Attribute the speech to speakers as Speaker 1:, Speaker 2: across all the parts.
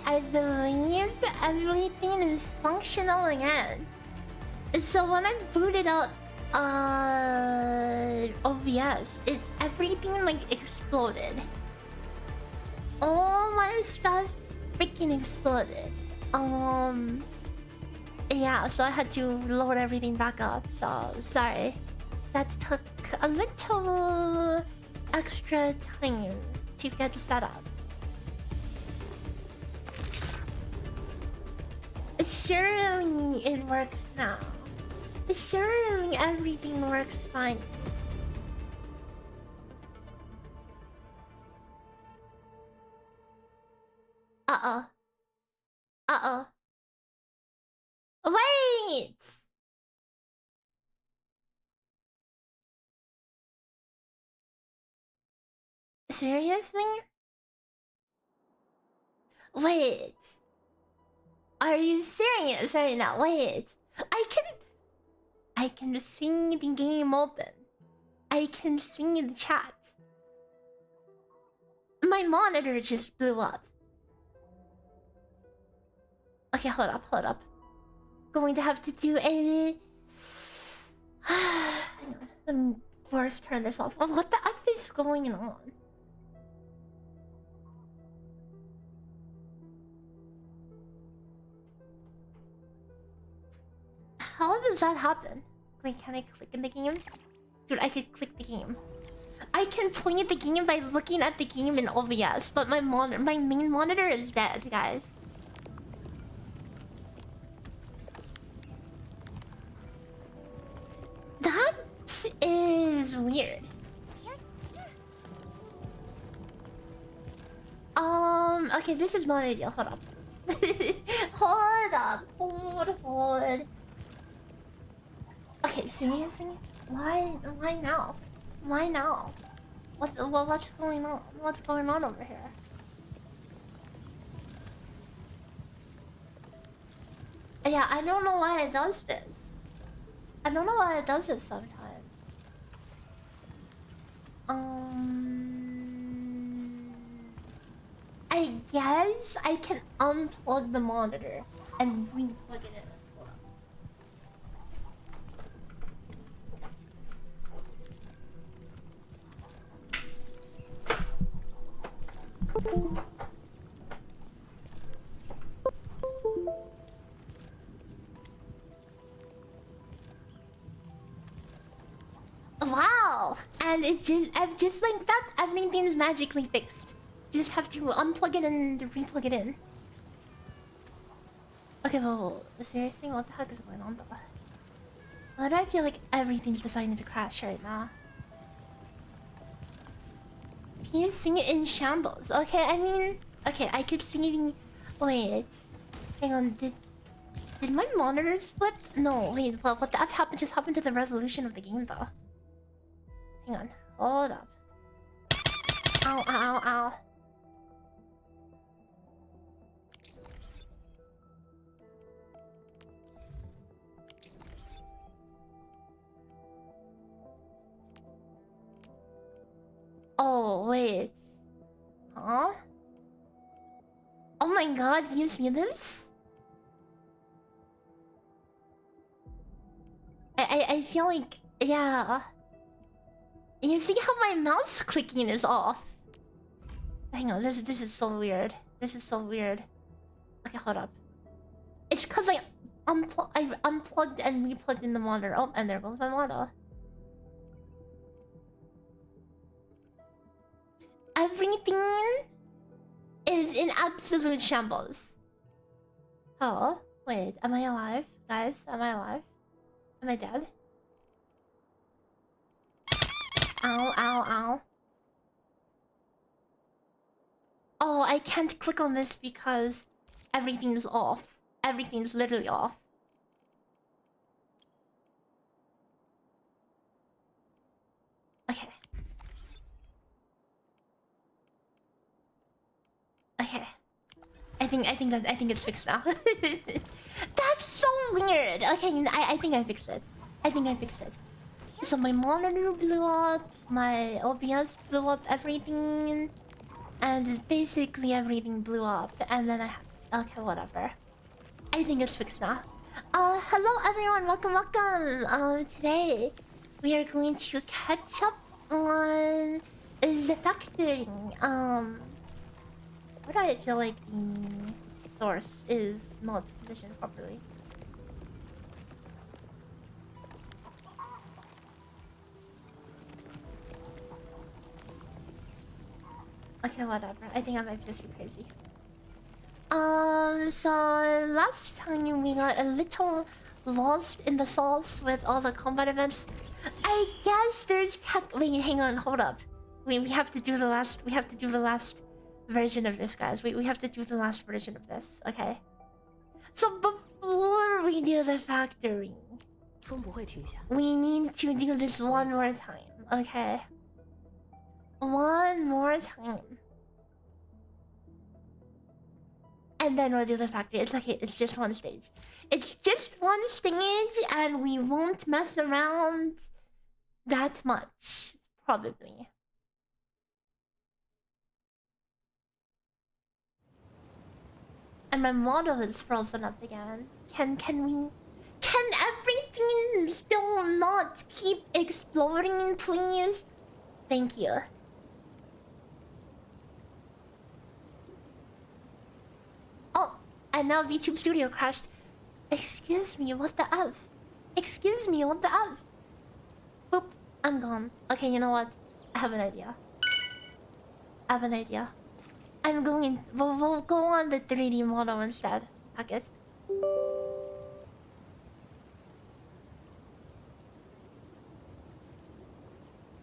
Speaker 1: I believe everything is functional again. So when I booted up OBS, everything like exploded. All my stuff freaking exploded. Yeah, so I had to load everything back up. So sorry. That took a little extra time to get set up. Surely it works now. Surely everything works fine. Uh-oh. Uh-oh. Wait! Seriously? Wait. Are you serious right now? Wait. I can see the game open. I can see the chat. My monitor just blew up. Okay, hold up. Going to have to do a... Hang on. Let me first turn this off. Oh, what the F is going on? How does that happen? Wait, can I click in the game? Dude, I could click the game. I can play the game by looking at the game in OBS, but my main monitor is dead, guys. That is weird. Okay, this is not ideal. Hold up. Hold. Okay, seriously? Why now? Why now? What's going on? What's going on over here? Yeah, I don't know why it does this. I don't know why it does this sometimes. I guess I can unplug the monitor and re-plug it in. Wow! And it's just like that, everything's magically fixed. Just have to unplug it and re-plug it in. Okay, well, seriously, what the heck is going on though? Why do I feel like everything's deciding to crash right now? PC in shambles. Okay, I mean... Okay, I could see... Wait. Hang on, did my monitor split? No, wait, what the F happened? Just happened to the resolution of the game though. Hang on, hold up. Ow. Oh, wait. Huh? Oh my god, do you see this? I feel like... Yeah. You see how my mouse clicking is off? Hang on, this is so weird. This is so weird. Okay, hold up. It's because I unplugged and replugged in the monitor. Oh, and there goes my monitor. Everything is in absolute shambles. Oh, wait, am I alive? Guys, am I alive? Am I dead? Ow. Oh, I can't click on this because everything's off. Everything's literally off. Okay. I think it's fixed now. That's so weird. Okay, I think I fixed it. So my monitor blew up, my OBS blew up, everything. and basically everything blew up, and then okay, whatever. I think it's fixed now. Hello everyone, welcome. Today we are going to catch up on the factoring. Where do I feel like the source is not positioned properly? Okay, whatever. I think I might just be crazy. So last time we got a little lost in the sauce with all the combat events. I guess there's wait, hang on, hold up. We have to do the last. We have to do the last version of this, guys. We have to do the last version of this. Okay. So before we do the factory, we need to do this one more time. Okay. One more time. And then we'll do the factory. It's okay, it's just one stage. It's just one stage and we won't mess around that much. Probably. And my model is frozen up again. Can everything still not keep exploding, please? Thank you. Oh, and now VTube Studio crashed. Excuse me, what the F? Excuse me, what the F? Boop, I'm gone. Okay, you know what? I have an idea. I'm going... We'll go on the 3D model instead. Fuck it.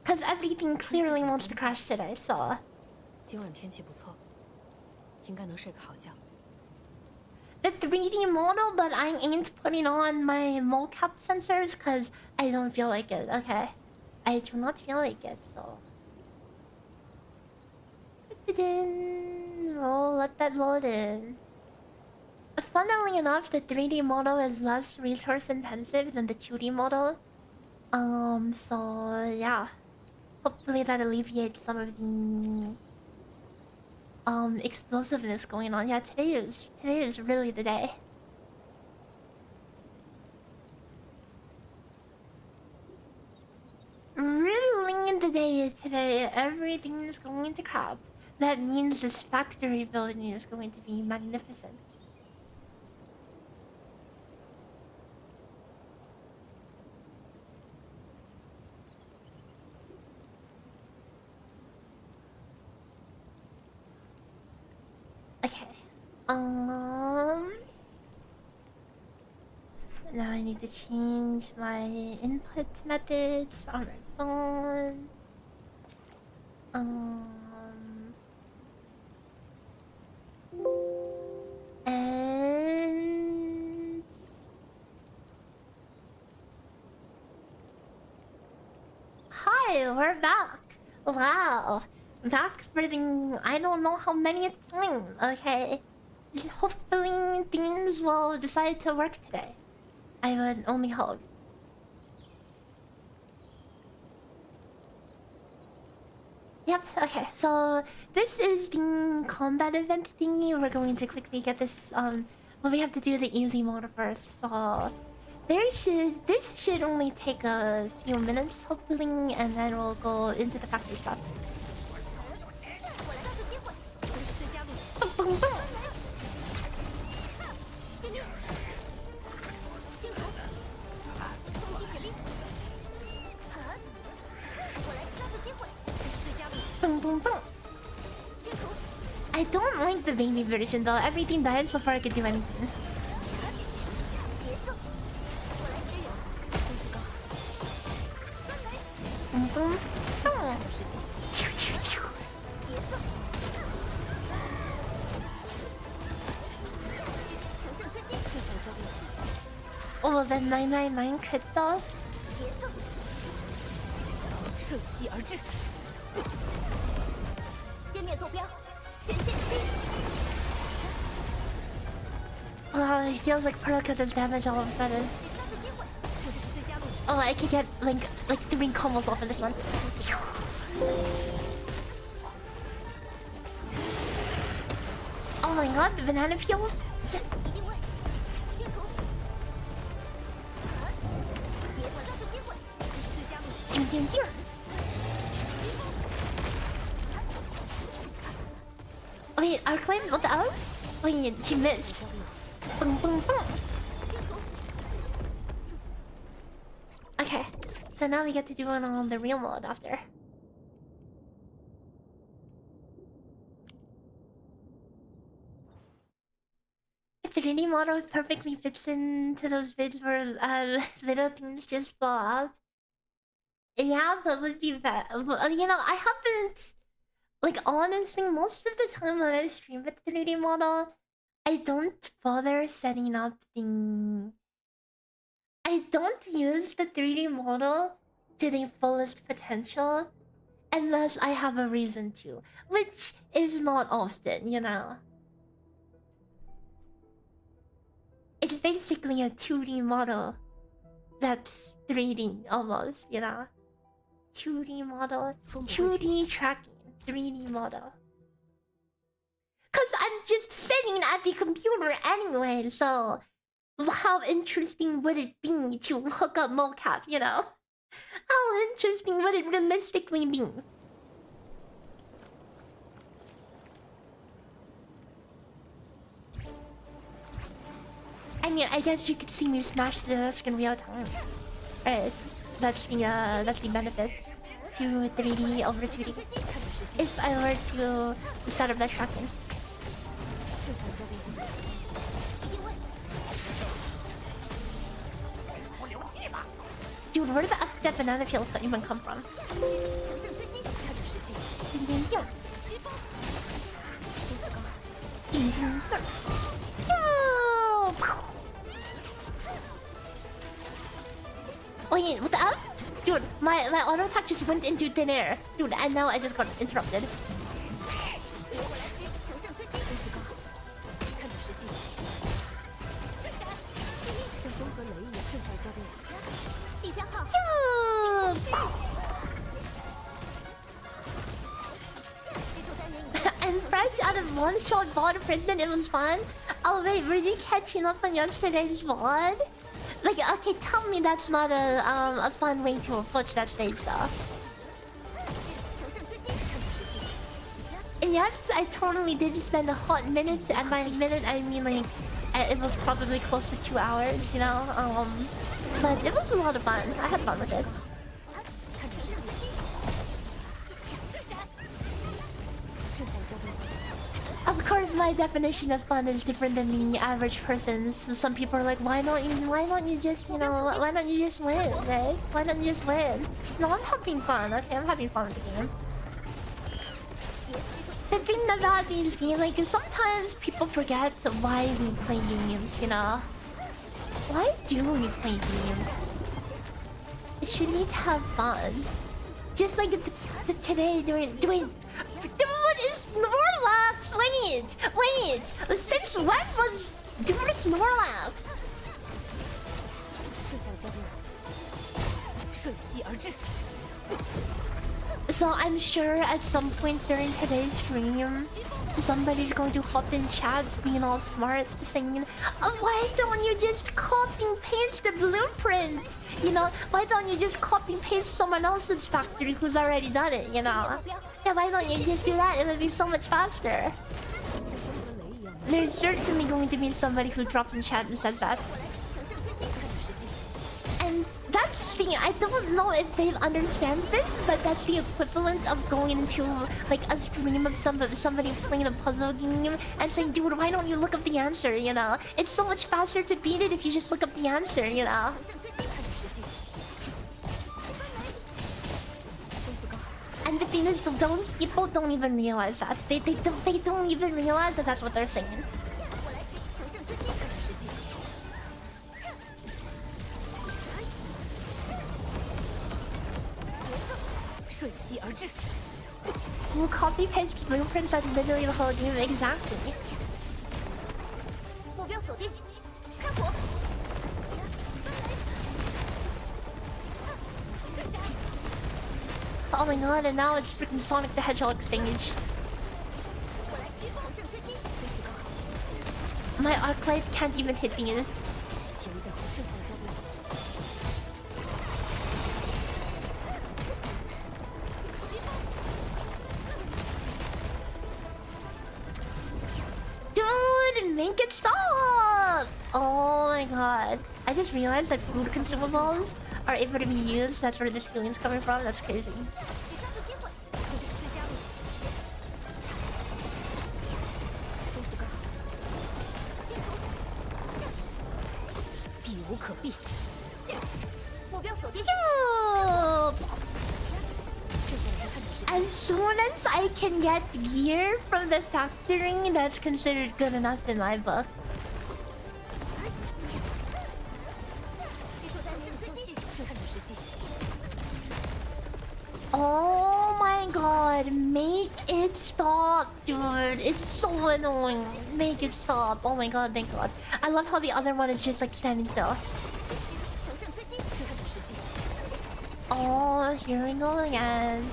Speaker 1: Because everything clearly wants to crash today, so... The 3D model, but I ain't putting on my mocap sensors because I don't feel like it, okay? I do not feel like it, so... We'll let that load in. Funnily enough, the 3D model is less resource intensive than the 2D model. So yeah. Hopefully that alleviates some of the explosiveness going on. Yeah, today is really the day. Really the day today. Everything is going to crap. That means this factory building is going to be magnificent. Okay. Now I need to change my input methods on my phone. And hi, we're back. Wow, back for the I don't know how many time. Okay, hopefully things will decide to work today. I would only hope. Yep, okay, so this is the combat event thingy. We're going to quickly get this, well, we have to do the easy mode first, so... This should only take a few minutes, hopefully, and then we'll go into the factory stuff. Boom, boom, boom. Boom, boom, boom. I don't like the baby version though. Everything dies before I could do anything. Boom, boom. Oh. Oh, then 999 crit though. Oh, it feels like Perka does damage all of a sudden. Oh, I could get like 3 combos off of this one. Oh my god, the banana peel. Wait, Arknights, what the hell? Wait, she missed. Boom, boom, boom. Okay, so now we get to do it on the real mode after. The 3D model perfectly fits into those vids where little things just fall off. Yeah, that would be bad. You know, I haven't... Like, honestly, most of the time when I stream with 3D model, I don't bother setting up the... I don't use the 3D model to the fullest potential unless I have a reason to, which is not often, you know. It's basically a 2D model that's 3D almost, you know. 2D model, 2D tracking, 3D model. Cause I'm just sitting at the computer anyway, so how interesting would it be to hook up mocap, you know? How interesting would it realistically be? I mean, I guess you could see me smash the desk in real time. Right. That's the benefit to 3D over 2D. If I were to set up that tracking. Dude, where did the F that banana peel even come from? Wait, what the F? Dude, my auto attack just went into thin air. Dude, and now I just got interrupted. And fresh out of one-shot VOD prison, it was fun. Oh wait, were you catching up on yesterday's VOD? Like, okay, tell me that's not a fun way to approach that stage, though. And yes, I totally did spend a hot minute, and by minute I mean like it was probably close to 2 hours, you know. But it was a lot of fun. I had fun with it. Of course, my definition of fun is different than the average person's. So some people are like, why don't you just, you know, why don't you just win, right? Why don't you just win? No, I'm having fun. Okay, I'm having fun with the game. The thing about these games, like, sometimes people forget why we play games, you know? Why do we play games? It should need to have fun. Just like today doing what is Snorlax? Wait. Since when was doing Snorlax? So I'm sure at some point during today's stream, somebody's going to hop in chats being all smart, saying, oh, why don't you just copy and paste the blueprint? You know, why don't you just copy and paste someone else's factory who's already done it, you know? Yeah, why don't you just do that? It would be so much faster. There's certainly going to be somebody who drops in chat and says that. And that's the... I don't know if they understand this, but that's the equivalent of going into like a stream of somebody playing a puzzle game and saying, dude, why don't you look up the answer, you know? It's so much faster to beat it if you just look up the answer, you know? And the thing is, those people don't even realize that. They don't even realize that that's what they're saying. You copy paste blueprints, that's literally the whole game. Exactly. Oh my god, and now it's freaking Sonic the Hedgehog stage. My Arknights can't even hit these. Dude, make it stop! Oh my god. I just realized that food consumables are able to be used. That's where this feeling's coming from. That's crazy. As soon as I can get gear from the factory, that's considered good enough in my book. Oh my god, make it stop, dude. It's so annoying. Make it stop. Oh my god, thank god. I love how the other one is just like standing still. Oh, here we go again.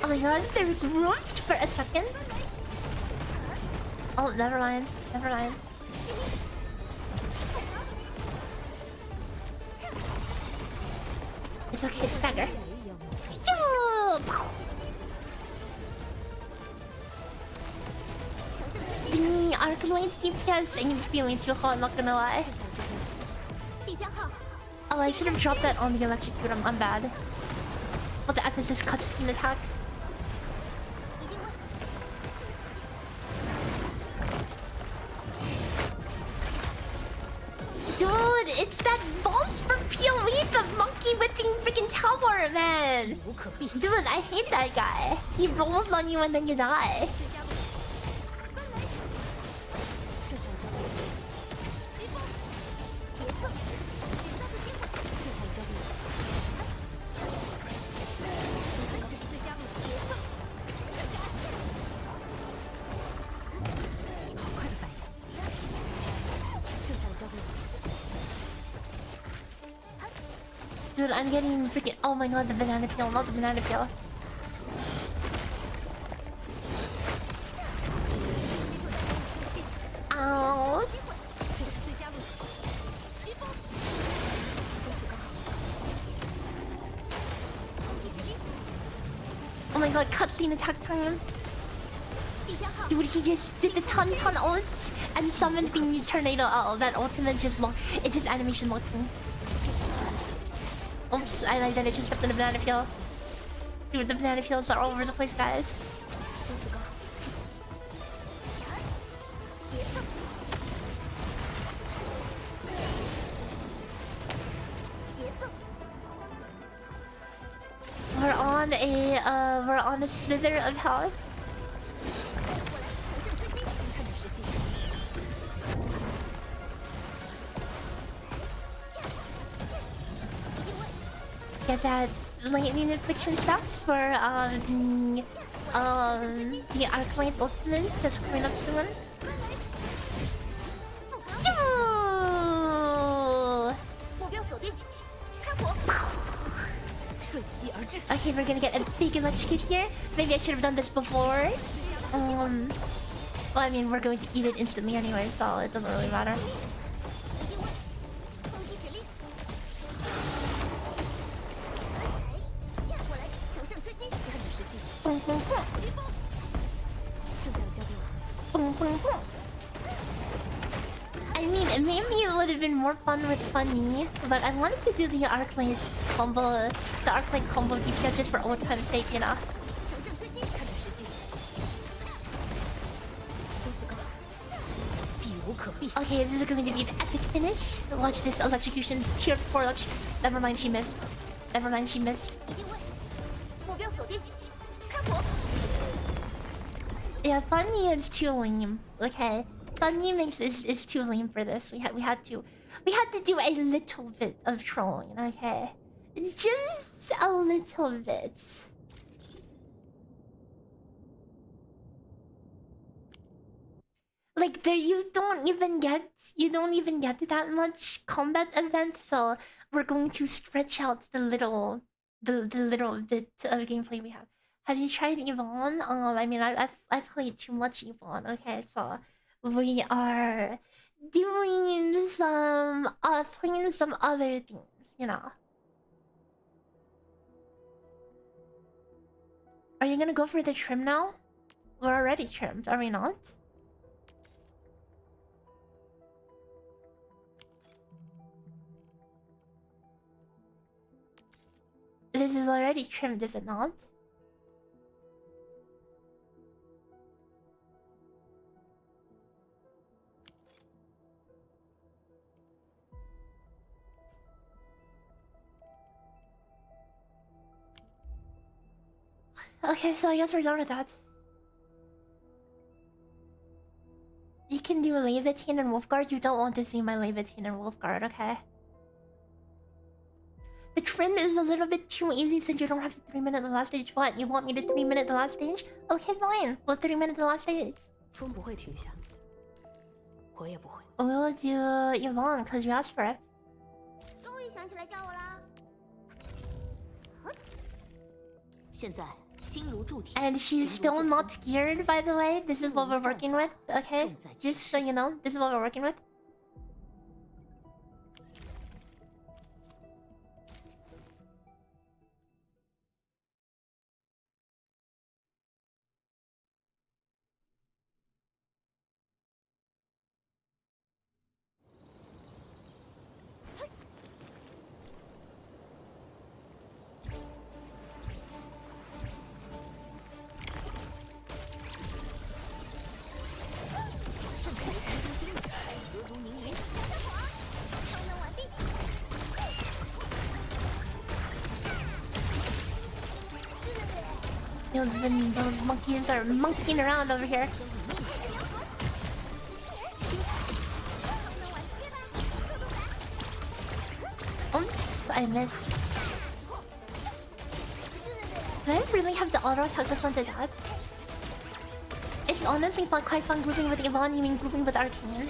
Speaker 1: Oh my god, they're grouped for a second. Oh, never mind. Never mind. It's okay, stagger. The Arknights DPS ain't feeling too hot, not gonna lie. Oh, I should have dropped that on the electrocute. I'm bad. But the Ethicist cuts an attack. Dude, it's that boss from PoE, the monkey with the freaking tower, man. Dude, I hate that guy. He rolls on you and then you die. Dude, I'm getting freaking... Oh my god, the banana peel, not the banana peel. Ow. Oh my god, cutscene attack time. Dude, he just did the ton ult and summoned the new tornado. Oh, that ultimate just locked. It just animation locked me. Oops, I like that it just stepped in the banana peel. Dude, the banana peels are all over the place, guys. We're on a slither of health. Get that lightning infliction stuff for the Arknights ultimate that's coming up soon. Okay, we're gonna get a big electrocute here. Maybe I should have done this before. Well, I mean, we're going to eat it instantly anyway, so it doesn't really matter. I mean, maybe it would have been more fun with Funny, but I wanted to do the Arknight combo, the Arknight combo DPS just for old time's sake, you know. Okay, this is going to be the epic finish. Watch this electrocution. Cheer for electrocution. Never mind, she missed. Never mind, she missed. Yeah, Funny is too lame. Okay, Funny is too lame for this. We had to do a little bit of trolling. Okay, just a little bit. Like there, you don't even get that much combat event. So we're going to stretch out the little bit of gameplay we have. Have you tried Yvonne? I mean, I've played too much Yvonne. Okay, so we are doing some playing some other things, you know. Are you gonna go for the trim now? We're already trimmed, are we not? This is already trimmed, is it not? Okay, so I guess we're done with that. You can do Levitine and Wolfguard. You don't want to see my Levitine and Wolfguard, okay? The trim is a little bit too easy since you don't have to 3-minute the last stage. What? You want me to 3-minute the last stage? Okay, fine. We'll 3-minute the last stage. We'll do Yvonne, because you asked for it. And she's still not scared, by the way. This is what we're working with, okay? Just so you know, this is what we're working with. Those monkeys are monkeying around over here. Oops, I missed. Do I really have the auto attack just onto that? It's honestly quite fun grouping with Yvonne. You mean grouping with Arcane?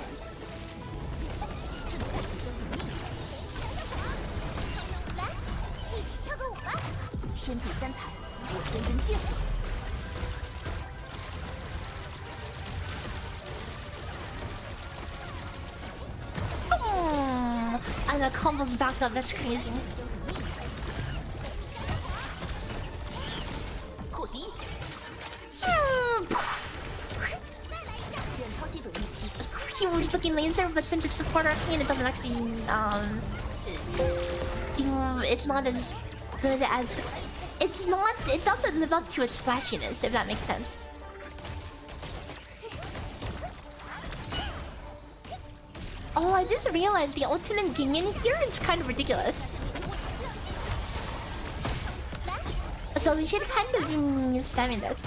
Speaker 1: And the combos back up, that's crazy. Huge looking laser, but since it's support Arcane, it doesn't actually it's not as good as it doesn't live up to its splashiness, if that makes sense. Oh, I just realized the ultimate Ginyan here is kind of ridiculous. So we should kind of be spamming this.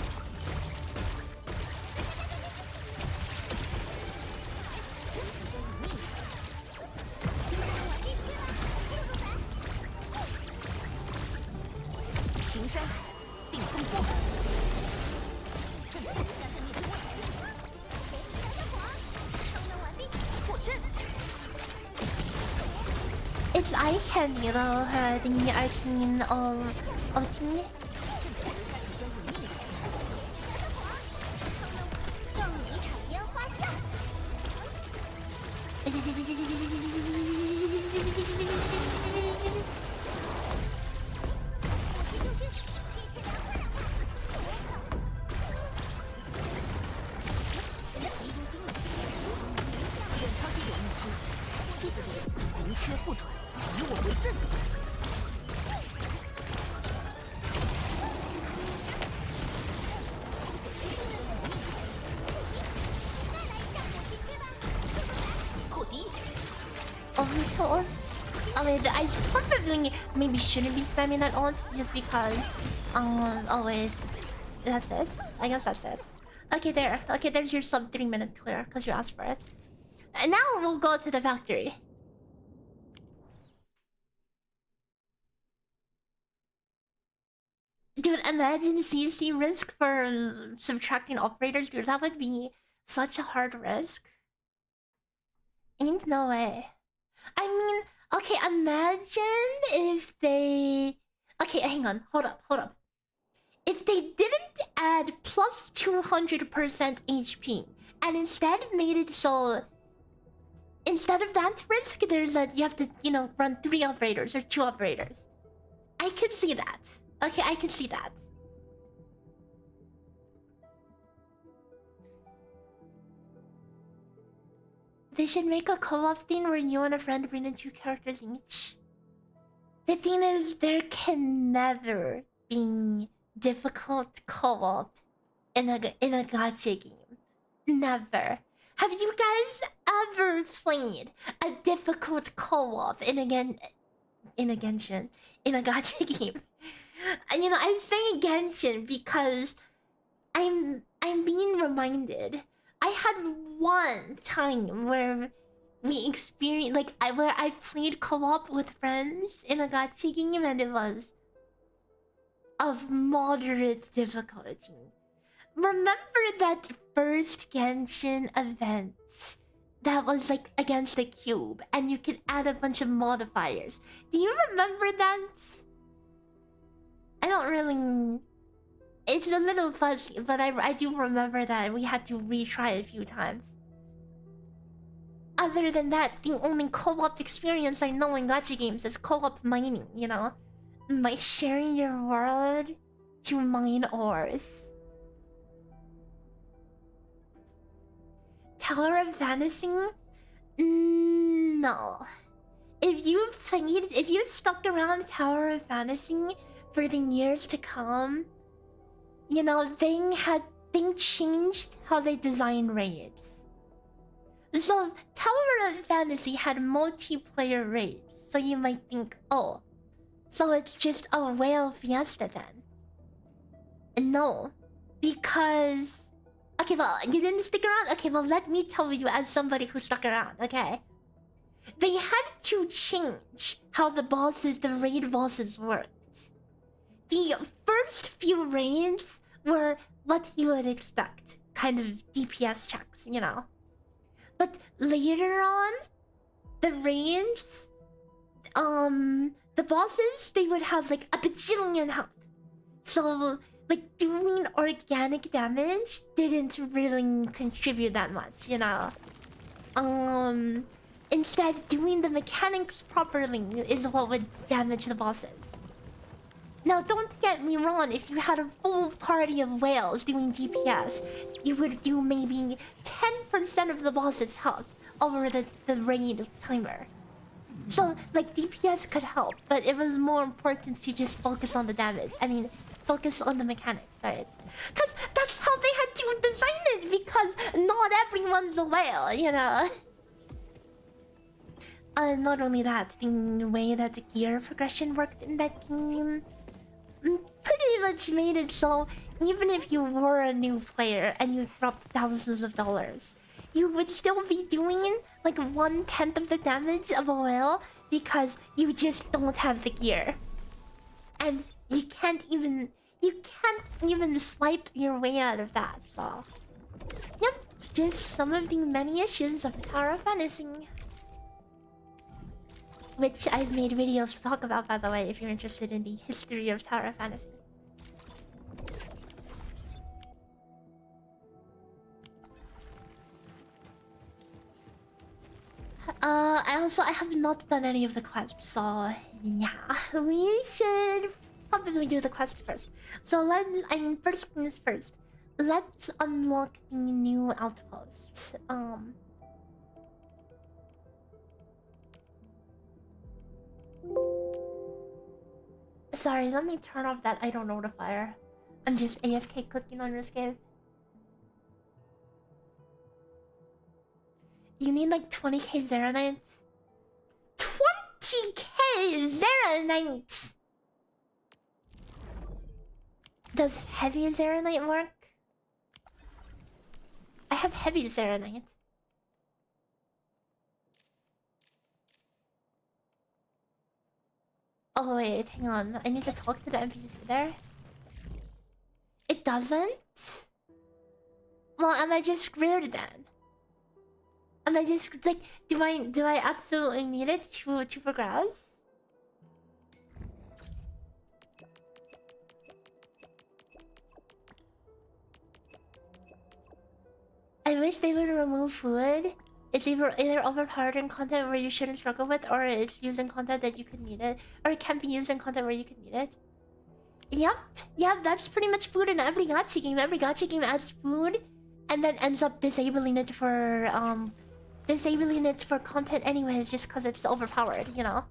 Speaker 1: It's eye candy though, the Arcane ultimate. I probably maybe shouldn't be spamming that ult just because oh wait, that's it. I guess that's it. Okay, there's your sub 3-minute clear because you asked for it. And now we'll go to the factory. Dude, imagine CC risk for subtracting operators, dude. That would be such a hard risk. Ain't no way. I mean, okay, imagine if they... Okay, hang on. Hold up. If they didn't plus 200% HP, and instead made it so instead of that risk, there's a you have to run 3 operators or 2 operators. I could see that. Okay, I could see that. They should make a co-op thing where you and a friend bring in 2 characters each. The thing is, there can never be difficult co-op in a gacha game. Never. Have you guys ever played a difficult co-op in a Genshin, in a gacha game? And I'm saying Genshin because I'm being reminded. I had one time where we experienced where I played co-op with friends in a gacha game, and it was of moderate difficulty. Remember that first Genshin event that was against the cube, and you could add a bunch of modifiers? Do you remember that? I don't really. It's a little fuzzy, but I do remember that we had to retry a few times. Other than that, the only co-op experience I know in gacha games is co-op mining, By sharing your world to mine ores. Tower of Vanishing? No. If you stuck around Tower of Vanishing for the years to come, they changed how they design raids. So Tower of Fantasy had multiplayer raids, so you might think, oh, so it's just a whale fiesta then. And no, because okay, well, you didn't stick around. Okay, well, let me tell you as somebody who stuck around. Okay, they had to change how the raid bosses worked. The first few raids were what you would expect, kind of DPS checks, But later on, the raids, the bosses, they would have a bajillion health. So doing organic damage didn't really contribute that much, Instead, doing the mechanics properly is what would damage the bosses. Now, don't get me wrong, if you had a full party of whales doing DPS, you would do maybe 10% of the boss's health over the raid timer. So, DPS could help, but it was more important to just focus on the damage. I mean, focus on the mechanics, right? Because that's how they had to design it, because not everyone's a whale, Not only that, the way that the gear progression worked in that game pretty much made it so even if you were a new player and you dropped thousands of dollars, you would still be doing 1/10 of the damage of a whale because you just don't have the gear. And you can't even swipe your way out of that, so yep, just some of the many issues of Tower of Fantasy. Which I've made videos to talk about, by the way, if you're interested in the history of Tower of Fantasy. I have not done any of the quests, so yeah, we should probably do the quest first. So first things first, let's unlock the new outpost. Sorry, let me turn off that idle notifier. I'm just AFK clicking on Risque. You need 20k Zeranites? 20k Zeranites! Does heavy Zeranite work? I have heavy Zeranite. Oh wait, hang on. I need to talk to the NPC there. It doesn't? Well, am I just screwed then? Am I just do I absolutely need it to progress? I wish they would remove food. It's either overpowering content where you shouldn't struggle with, or it's using content that you could need it, or it can be used in content where you could need it. Yep, that's pretty much food in every gacha game. Every gacha game adds food, and then ends up disabling it for content anyways, just because it's overpowered, you know.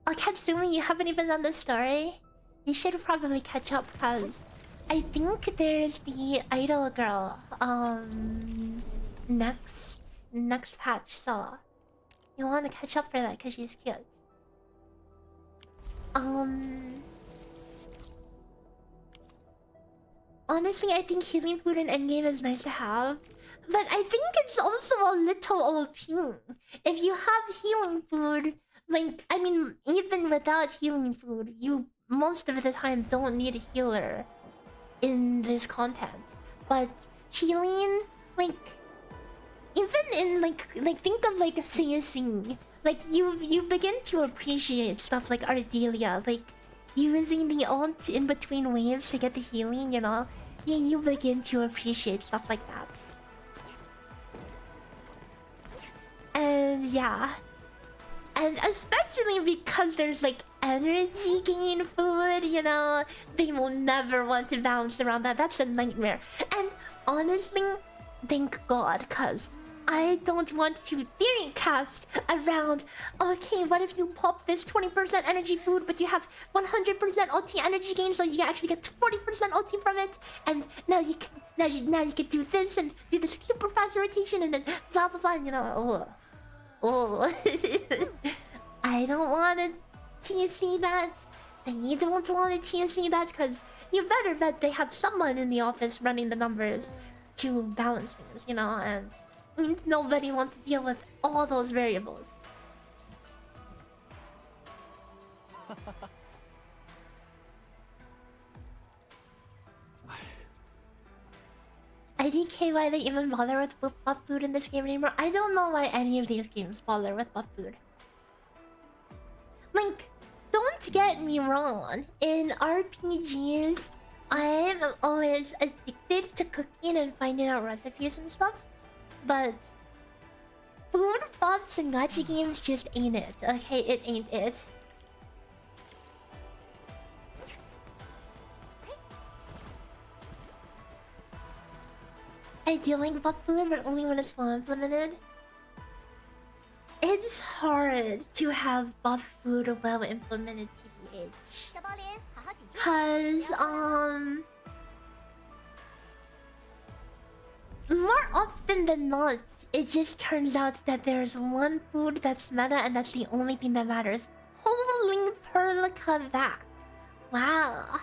Speaker 1: Katsumi, you haven't even done the story. You should probably catch up, because I think there's the idol girl next patch, so you want to catch up for that because she's cute. Honestly, I think healing food in endgame is nice to have, but I think it's also a little OP. If you have healing food, like, I mean, even without healing food, you most of the time don't need a healer in this content. But healing, like, even in like think of like CSing, like you begin to appreciate stuff like Ardelia, like using the ult in between waves to get the healing, you know. You begin to appreciate stuff like that. And yeah. And especially because there's like energy gain food, you know, they will never want to bounce around that. That's a nightmare. And honestly, thank God, cause I don't want to theory cast around. Okay, what if you pop this 20% energy food, but you have 100% OT energy gain, so you actually get 40% OT from it, and now you can do this and do this super fast rotation, and then blah blah blah. You know, oh. I don't want to TSC that. They don't want to TSC that because you better bet they have someone in the office running the numbers to balance things, you know, and nobody wants to deal with all those variables. IDK why they even bother with buff food in this game anymore. I don't know why any of these games bother with buff food. Like, don't get me wrong. In RPGs, I am always addicted to cooking and finding out recipes and stuff. But food buffs and gacha games just ain't it. Okay, it ain't it. I do like buff food, but only when it's well implemented. It's hard to have buff food well implemented, TBH. Cause more often than not, it just turns out that there's one food that's meta and that's the only thing that matters. Holy perlica that. Wow.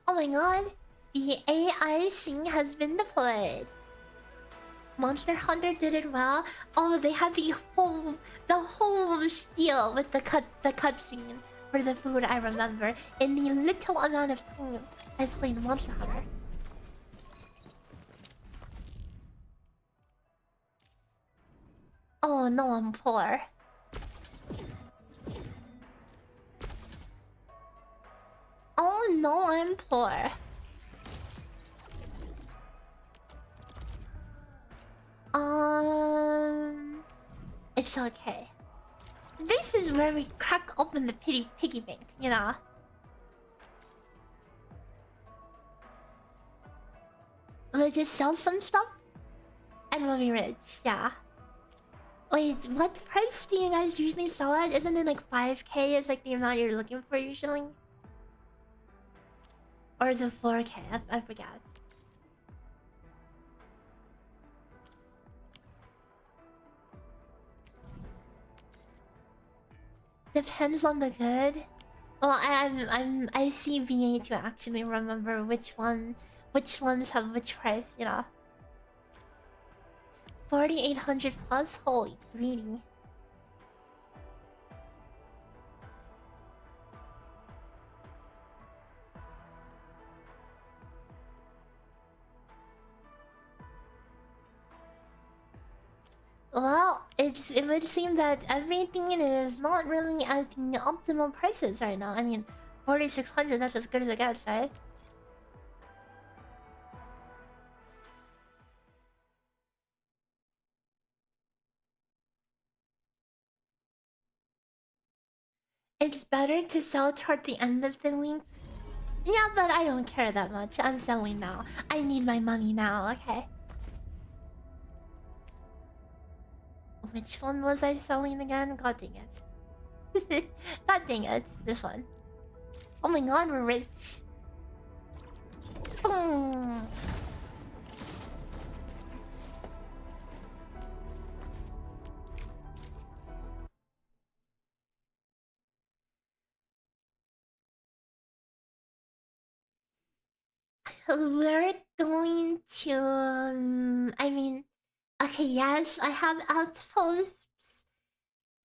Speaker 1: Oh my god, the AI sing has been deployed. Monster Hunter did it well. Oh, they had the whole spiel with the cutscene for the food. I remember in the little amount of time I've played Monster Hunter. Oh no, I'm poor. Oh no, I'm poor. It's okay. This is where we crack open the piggy bank, you know. We'll just sell some stuff, and we'll be rich. Yeah. Wait, what price do you guys usually sell at? Isn't it like 5K is like the amount you're looking for usually? Or is it 4K? I forget. Depends on the good. Well, I see VA to actually remember which ones have which price, you know. 4,800 plus? Holy greedy. Well, it would seem that everything is not really at the optimal prices right now. I mean, 4,600, that's as good as it gets, right? It's better to sell toward the end of the week. Yeah, but I don't care that much. I'm selling now. I need my money now, okay? Which one was I selling again? God dang it. God dang it. This one. Oh my god, we're rich. Hmm. We're going to... I mean... Okay, yes, I have outposts.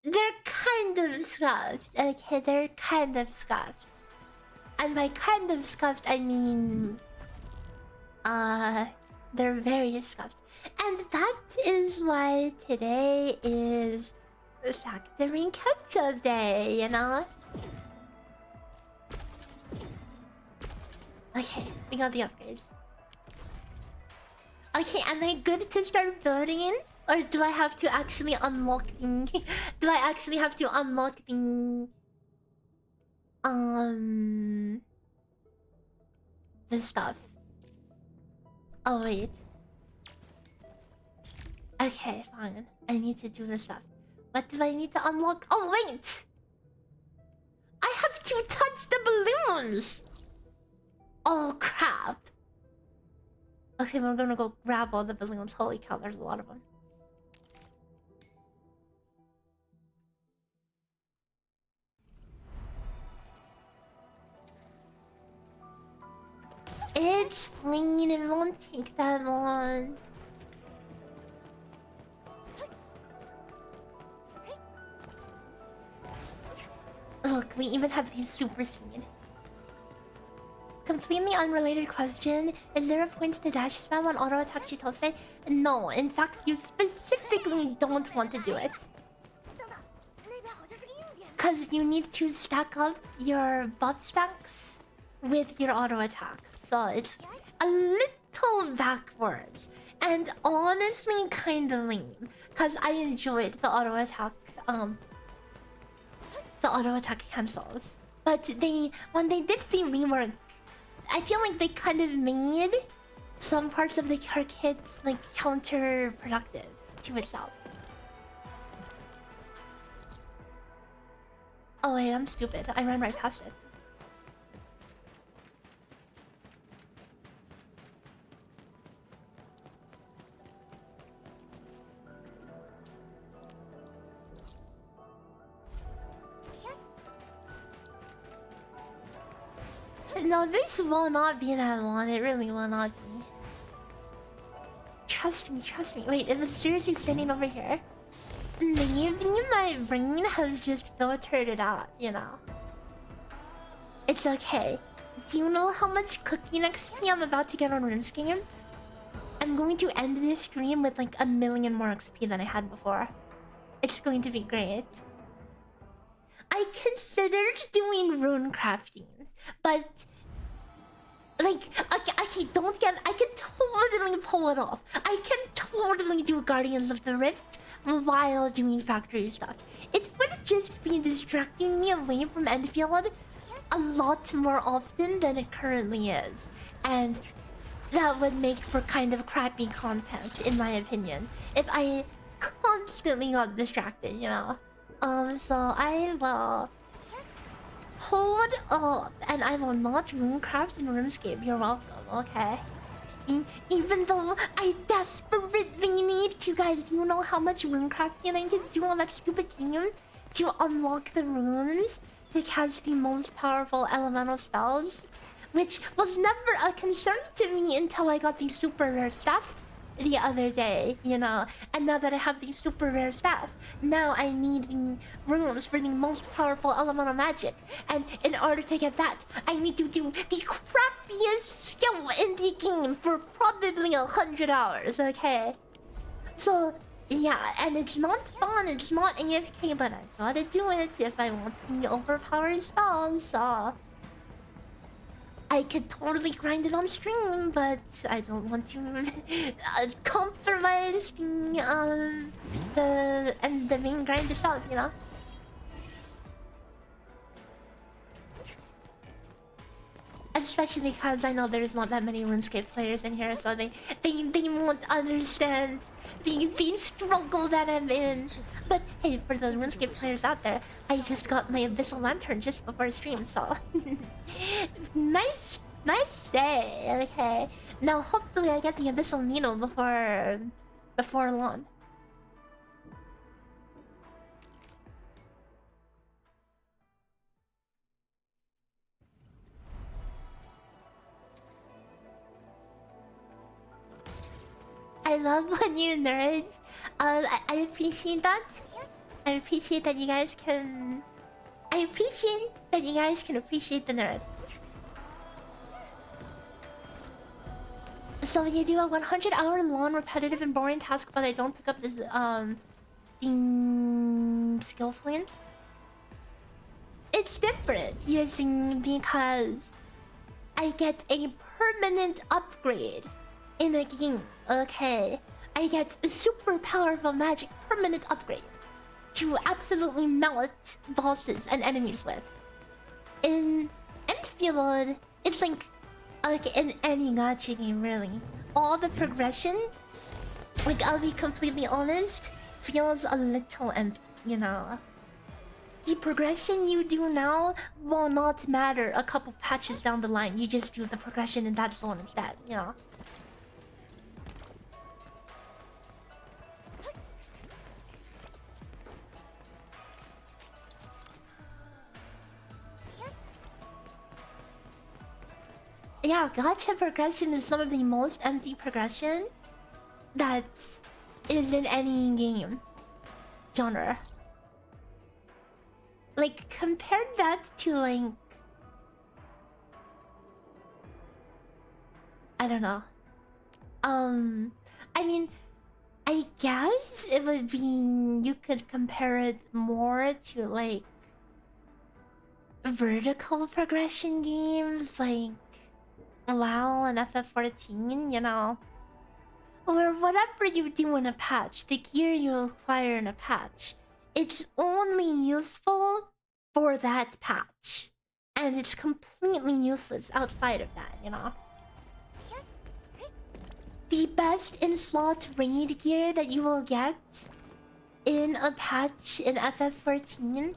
Speaker 1: They're kind of scuffed. Okay, they're kind of scuffed. And by kind of scuffed, I mean... They're very scuffed. And that is why today is factoring ketchup day, you know? Okay, we got the upgrades. Okay, am I good to start building? Or do I have to actually unlock the... do I actually have to unlock the... the stuff? Oh, wait. Okay, fine. I need to do the stuff. What do I need to unlock? Oh, wait! I have to touch the balloons! Oh, crap. Okay, we're gonna go grab all the balloons. Holy cow, there's a lot of them. It's fine, it won't take that long. Look, we even have these super speed. Completely unrelated question. Is there a point to dash spam on auto attack Chitose? No, in fact, you specifically don't want to do it. Because you need to stack up your buff stacks with your auto attack. So it's a little backwards. And honestly, kind of lame. Because I enjoyed the auto attack, the auto attack cancels. But when they did the rework, I feel like they kind of made some parts of the her kit like counterproductive to itself. Oh wait, I'm stupid. I ran right past it. No, this will not be that long. It really will not be. Trust me, trust me. Wait, it was seriously standing over here? Maybe my brain has just filtered it out, you know? It's okay. Do you know how much cooking XP I'm about to get on RuneScape? I'm going to end this stream with like 1,000,000 more XP than I had before. It's going to be great. I considered doing rune crafting, but like, okay, don't get. I can totally pull it off. I can totally do Guardians of the Rift while doing factory stuff. It would just be distracting me away from Endfield a lot more often than it currently is, and that would make for kind of crappy content, in my opinion, if I constantly got distracted, you know. So I will hold up, and I will not runecraft in RuneScape. You're welcome, okay? Even though I desperately need to, guys. Do you know how much runecrafting I need to do on that stupid game to unlock the runes to catch the most powerful elemental spells? Which was never a concern to me until I got the super rare stuff the other day, you know. And now that I have the super rare stuff, now I need the runes for the most powerful elemental magic. And in order to get that, I need to do the crappiest skill in the game for probably 100 hours, okay? So Yeah, and it's not fun, it's not AFK, but I gotta do it if I want the overpowered spells, so... I could totally grind it on stream, but I don't want to compromise the main grind itself, you know? Especially because I know there's not that many RuneScape players in here, so they won't understand the struggle that I'm in. But hey, for the RuneScape players out there, I just got my Abyssal Lantern just before stream, so... nice day, okay. Now hopefully I get the Abyssal Needle before long. I love when you nerds. I appreciate that. I appreciate that you guys can. I appreciate that you guys can appreciate the nerd. So you do a 100-hour long, repetitive, and boring task, but I don't pick up this the skill points. It's different, yes, because I get a permanent upgrade in a game. Okay, I get a super powerful magic permanent upgrade to absolutely melt bosses and enemies with. In Endfield, it's like in any gacha game really, all the progression, like I'll be completely honest, feels a little empty, you know. The progression you do now will not matter a couple patches down the line. You just do the progression in that zone instead, you know. Yeah, gacha progression is some of the most empty progression that is in any game genre. Like, compare that to, like... I don't know. I mean, I guess it would be... You could compare it more to, like... vertical progression games, like... WoW and FF14, you know? Or whatever you do in a patch, the gear you acquire in a patch, it's only useful for that patch. And it's completely useless outside of that, you know? The best in-slot raid gear that you will get in a patch in FF14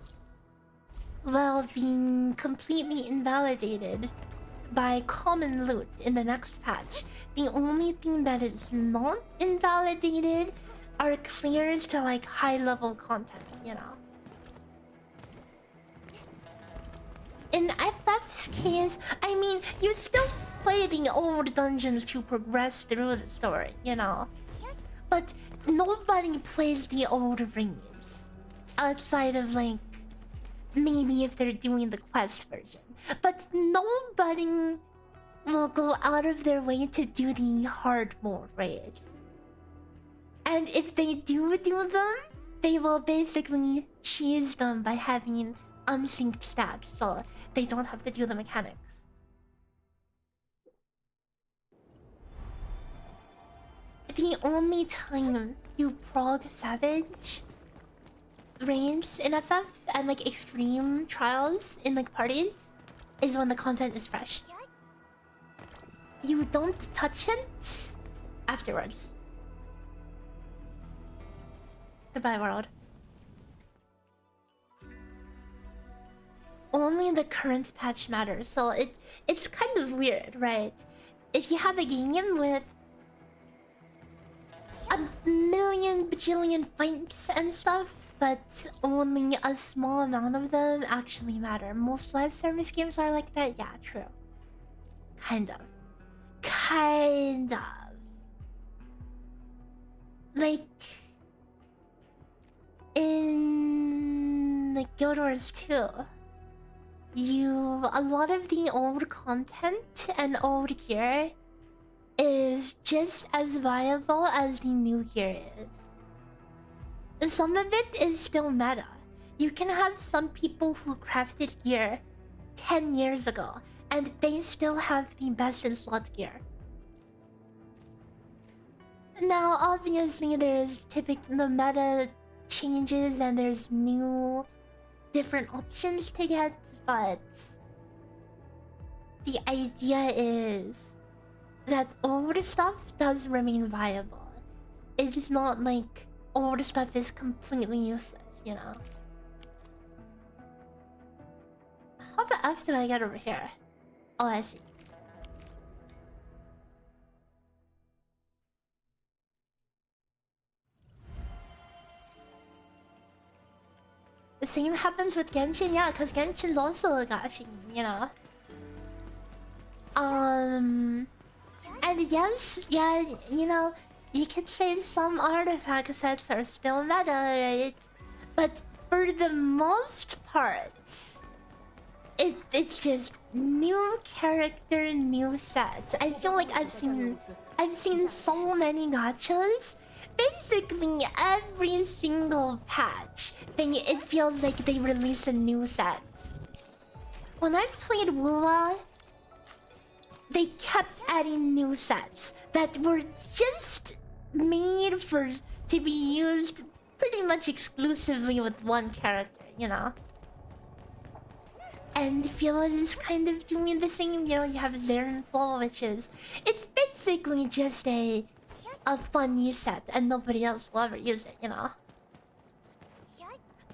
Speaker 1: will be completely invalidated by common loot in the next patch. The only thing that is not invalidated are clears to like high-level content, you know. In FF's case, I mean, you still play the old dungeons to progress through the story, you know. But nobody plays the old rings outside of like maybe if they're doing the quest version. But nobody will go out of their way to do the hard mode raids. And if they do them, they will basically cheese them by having unsynced stats, so they don't have to do the mechanics. The only time you prog Savage raids in FF and like extreme trials in like parties is when the content is fresh. You don't touch it afterwards. Goodbye, world. Only the current patch matters, so it's kind of weird, right? If you have a game with a million bajillion fights and stuff, but only a small amount of them actually matter. Most live service games are like that. Yeah, true. Kind of. Like in like Guild Wars 2, a lot of the old content and old gear is just as viable as the new gear is. some of it is still meta. You can have some people who crafted gear 10 years ago, and they still have the best in slot gear. Now, obviously, there's typically the meta changes and there's new, different options to get, but the idea is that old stuff does remain viable. It's not like old stuff is completely useless, you know? How the F do I get over here? Oh, I see. The same happens with Genshin, yeah, because Genshin's also a gacha, you know? And yes, yeah, you know, you could say some artifact sets are still meta, right? But for the most part, it's just new character, new set. I feel like I've seen so many gachas. Basically, every single patch, it feels like they release a new set. When I played Wuwa, they kept adding new sets that were just made to be used pretty much exclusively with one character, you know? Endfield is kind of doing the same, you know, you have Zerenfall, which is... It's basically just a fun use set, and nobody else will ever use it, you know?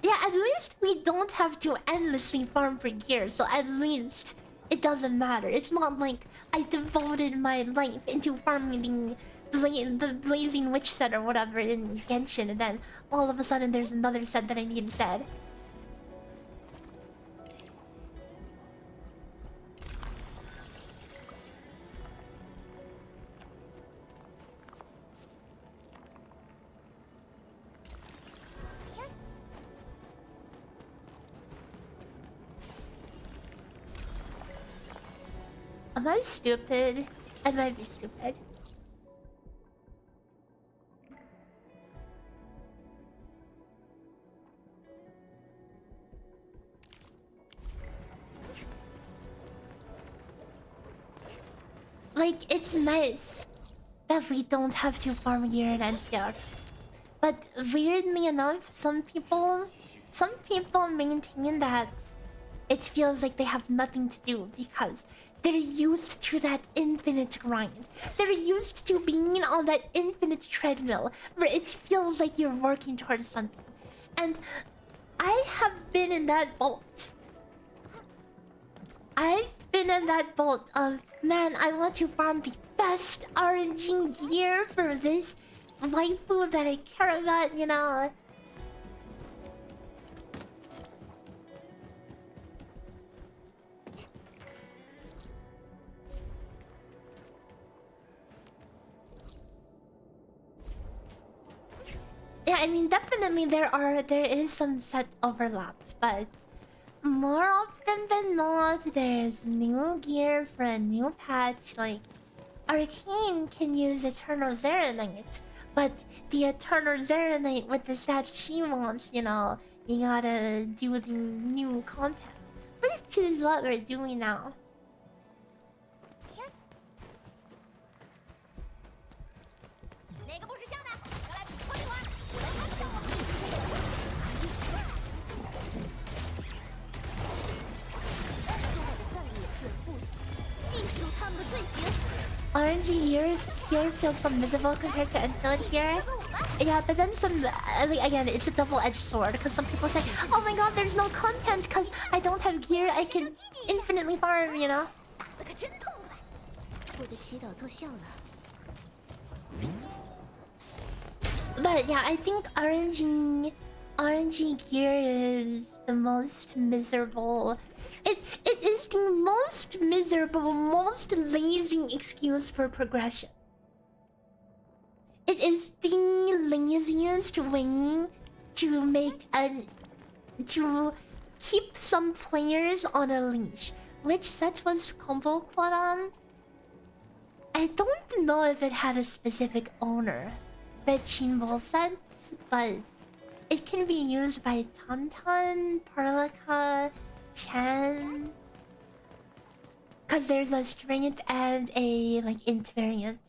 Speaker 1: Yeah, at least we don't have to endlessly farm for gear, so at least it doesn't matter. It's not like I devoted my life into farming the Blazing Witch set or whatever in Genshin, and then all of a sudden there's another set that I need instead. Am I stupid? I might be stupid. Like, it's nice that we don't have to farm gear in Endfield. But weirdly enough, some people maintain that it feels like they have nothing to do because they're used to that infinite grind. They're used to being on that infinite treadmill where it feels like you're working towards something. And I have been in that boat. I've been in that boat of, man, I want to farm the best RNG gear for this waifu that I care about, you know. Yeah, I mean, definitely there is some set overlap, but more often than not, there's new gear for a new patch. Like, Arcane can use Eternal Zeronite, but the Eternal Zeronite with the set she wants, you know, you gotta do the new content, which is what we're doing now. RNG here feels so miserable compared to Endfield here. Yeah, but then again, it's a double-edged sword because some people say, "Oh my god, there's no content because I don't have gear. I can infinitely farm," you know. But yeah, I think RNG gear is the most miserable. It is the most miserable, most lazy excuse for progression. It is the laziest way to keep some players on a leash. Which set was Combo Quad on? I don't know if it had a specific owner. The Chinball set, but it can be used by Tauntaun, Perlica, Chan. Cause there's a strength and a like int variant.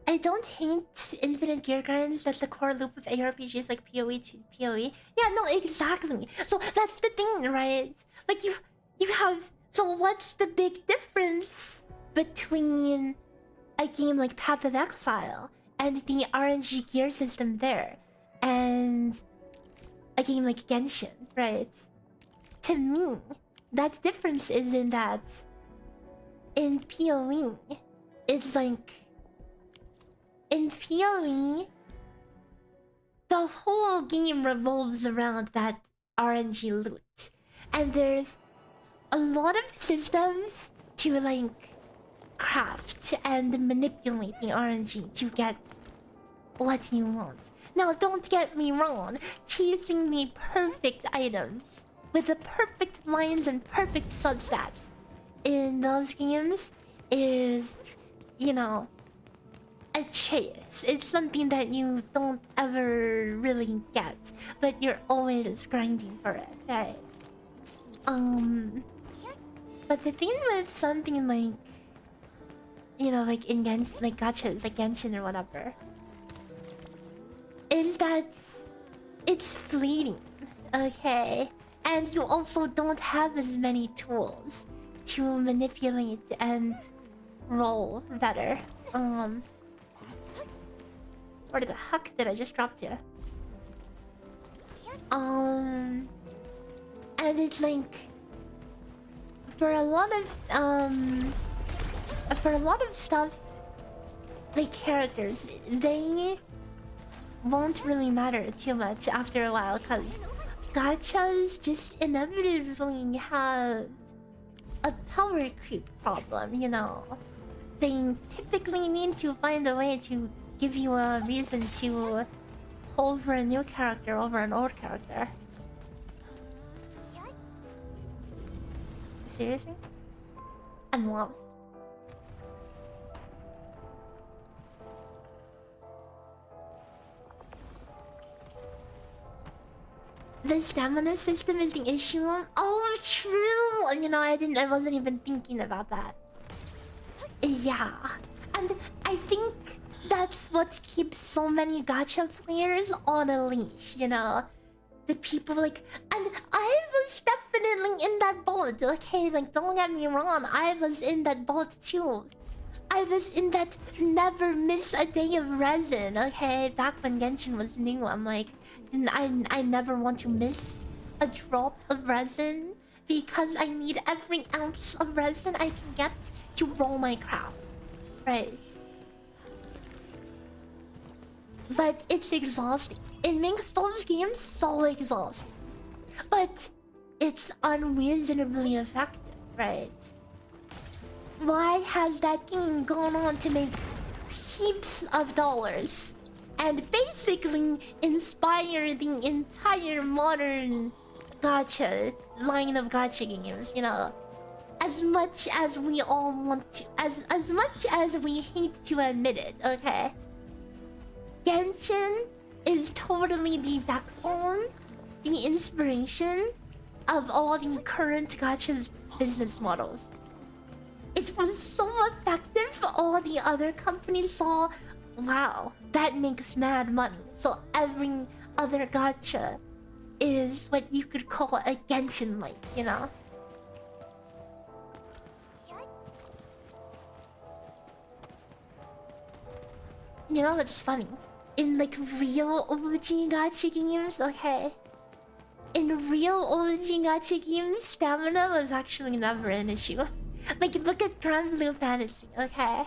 Speaker 1: I don't hate infinite gear guns. That's the core loop of ARPGs like PoE to PoE. Yeah, no, exactly. So that's the thing, right? Like you have. So what's the big difference between a game like Path of Exile and the RNG gear system there, and a game like Genshin, right? To me, that difference is in that in PoE, it's like in PoE, the whole game revolves around that RNG loot, and there's a lot of systems to like craft and manipulate the RNG to get what you want. Now, don't get me wrong, chasing the perfect items with the perfect lines and perfect substats in those games is, you know, a chase. It's something that you don't ever really get, but you're always grinding for it, right? But the thing with something like, you know, like in Genshin, like gachas, like Genshin or whatever, is that it's fleeting, okay? And you also don't have as many tools to manipulate and roll better. Where the heck did I just drop to? And it's like for a lot of stuff, like characters, they won't really matter too much after a while, because gachas just inevitably have a power creep problem, you know. They typically need to find a way to give you a reason to hold for a new character over an old character. Seriously? I'm lost. The stamina system is the issue. Oh, true. You know, I wasn't even thinking about that. Yeah, and I think that's what keeps so many gacha players on a leash. You know, the people like, and I was definitely in that boat. Okay, like don't get me wrong, I was in that boat too. I was in that never miss a day of resin. Okay, back when Genshin was new, I'm like, I never want to miss a drop of resin because I need every ounce of resin I can get to roll my crowd, right? But it's exhausting. It makes those games so exhausting. But it's unreasonably effective, right? Why has that game gone on to make heaps of dollars and basically inspire the entire modern gacha line of gacha games, you know? As much as we all want to, as much as we hate to admit it, okay? Genshin is totally the backbone, the inspiration of all the current gacha's business models. It was so effective, all the other companies saw, wow, that makes mad money. So every other gacha is what you could call a Genshin-like, you know? You know what's funny? In like real OG gacha games, okay? In real OG gacha games, stamina was actually never an issue. Like, look at Grand Blue Fantasy, okay?